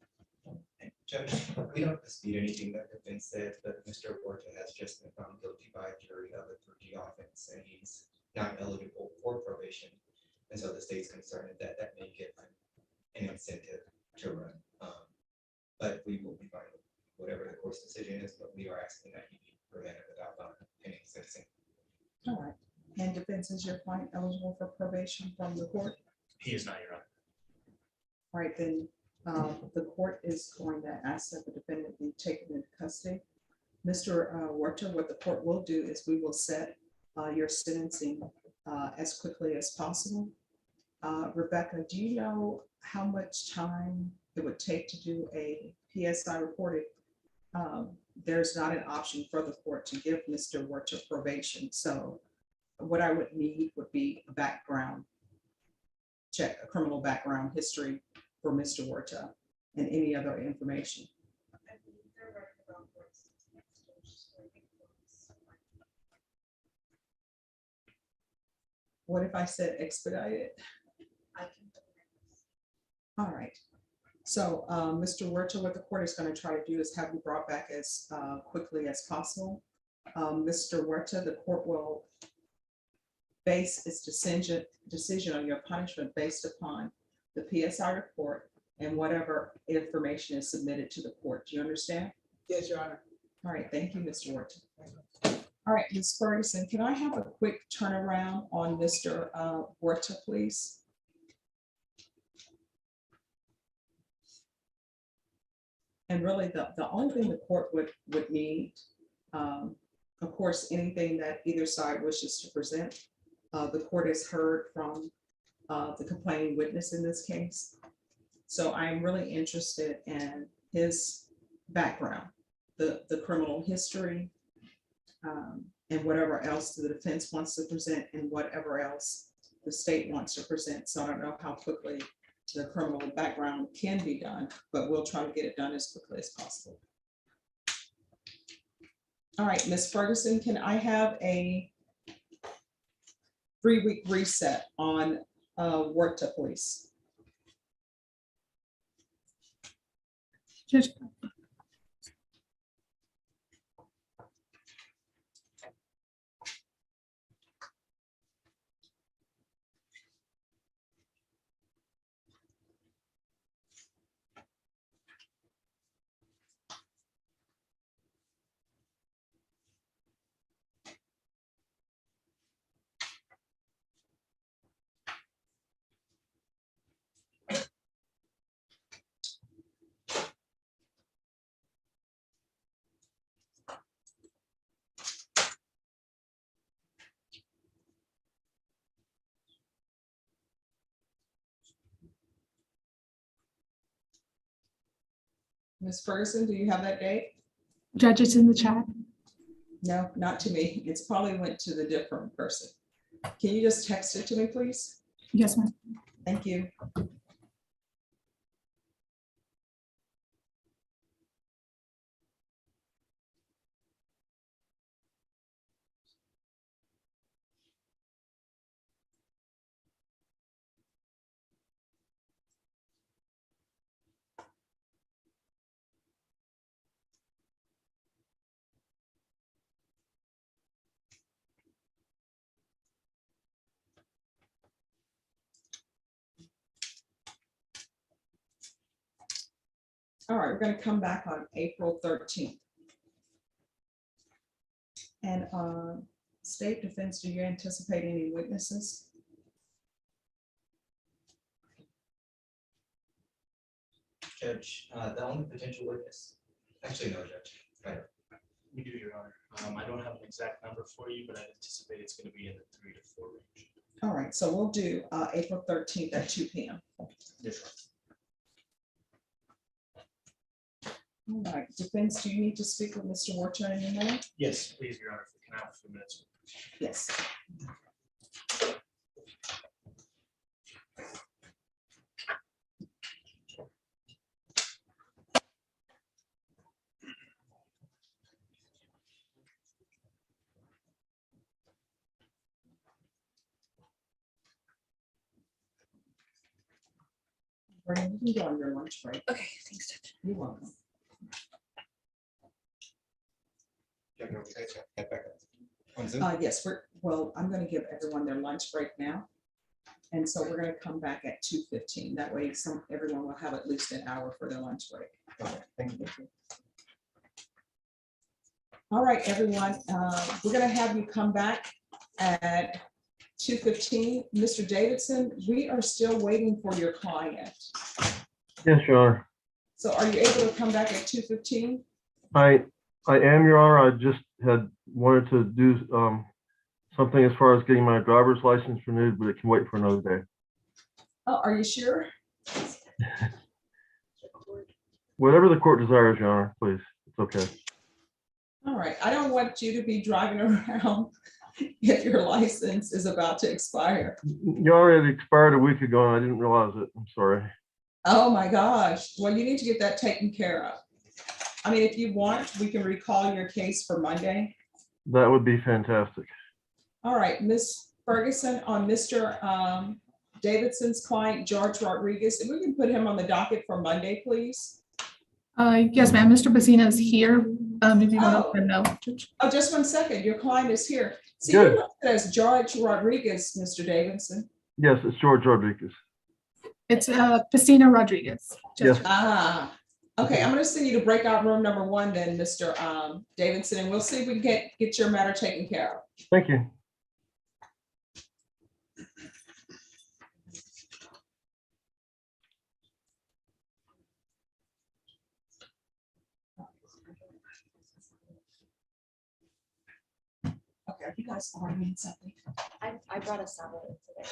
S6: Judge, we don't dispute anything that the defense said, but Mr. Huerta has just been found guilty by a jury of a 3G offense, and he's not eligible for probation. And so the state's concerned that that may give him an incentive to run. But we will be fine with whatever the court's decision is, but we are asking that he be prevented without bond pending sentencing.
S19: All right. And defense, is your client eligible for probation from the court?
S8: He is not, Your Honor.
S19: All right, then the court is going to ask that the defendant be taken into custody. Mr. Huerta, what the court will do is we will set your sentencing as quickly as possible. Rebecca, do you know how much time it would take to do a PSI report? There's not an option for the court to give Mr. Huerta probation. So what I would need would be a background check, a criminal background history for Mr. Huerta, and any other information. What if I said expedited? All right. So Mr. Huerta, what the court is going to try to do is have you brought back as quickly as possible. Mr. Huerta, the court will base its decision on your punishment based upon the PSI report and whatever information is submitted to the court. Do you understand?
S17: Yes, Your Honor.
S19: All right, thank you, Mr. Huerta. All right, Ms. Ferguson, can I have a quick turnaround on Mr. Huerta, please? And really, the only thing the court would need, of course, anything that either side wishes to present. The court has heard from the complaining witness in this case. So I am really interested in his background, the criminal history, and whatever else the defense wants to present and whatever else the state wants to present. So I don't know how quickly the criminal background can be done, but we'll try to get it done as quickly as possible. All right, Ms. Ferguson, can I have a 3-week reset on Huerta, please?
S5: Judge,
S19: Ms. Ferguson, do you have that date?
S5: Judge, it's in the chat.
S19: No, not to me. It's probably went to the different person. Can you just text it to me, please?
S5: Yes, ma'am.
S19: Thank you. All right, we're gonna come back on April 13th. And State Defense, do you anticipate any witnesses?
S6: Judge, the only potential witness, actually, no, Judge. Right.
S8: We do, Your Honor. I don't have an exact number for you, but I anticipate it's going to be in the 3 to 4 range.
S19: All right, so we'll do April 13th at 2 p.m.
S8: Yes, sir.
S19: All right, Defense, do you need to speak with Mr. Warcher anymore?
S8: Yes, please, Your Honor. If we can have a few minutes.
S19: Yes. Brandon, you can go on your lunch break.
S10: Okay, thanks, Judge.
S19: You're welcome. Yes, I'm gonna give everyone their lunch break now. And so we're gonna come back at 2:15. That way everyone will have at least an hour for their lunch break.
S6: Okay, thank you.
S19: All right, everyone, we're gonna have you come back at 2:15. Mr. Davidson, we are still waiting for your client.
S18: Yes, Your Honor.
S19: So are you able to come back at 2:15?
S18: I am, Your Honor. I just had wanted to do something as far as getting my driver's license renewed, but it can wait for another day.
S19: Oh, are you sure?
S18: Whatever the court desires, Your Honor, please. It's okay.
S19: All right, I don't want you to be driving around if your license is about to expire.
S18: Your Honor, it expired a week ago and I didn't realize it. I'm sorry.
S19: Oh my gosh, well, you need to get that taken care of. I mean, if you want, we can recall your case for Monday.
S18: That would be fantastic.
S19: All right, Ms. Ferguson, on Mr. Davidson's client, George Rodriguez, if we can put him on the docket for Monday, please.
S5: Yes, ma'am. Mr. Pacina is here. If you want to let him know.
S19: Oh, just one second. Your client is here. See,
S18: Good.
S19: you're listed as George Rodriguez, Mr. Davidson.
S18: Yes, it's George Rodriguez.
S5: It's Pacina Rodriguez.
S18: Yes.
S19: Ah, okay. I'm going to send you to breakout room number 1 then, Mr. Davidson, and we'll see if we can get your matter taken care of.
S18: Thank you.
S19: Okay, are you guys ordering something?
S10: I brought a salad today.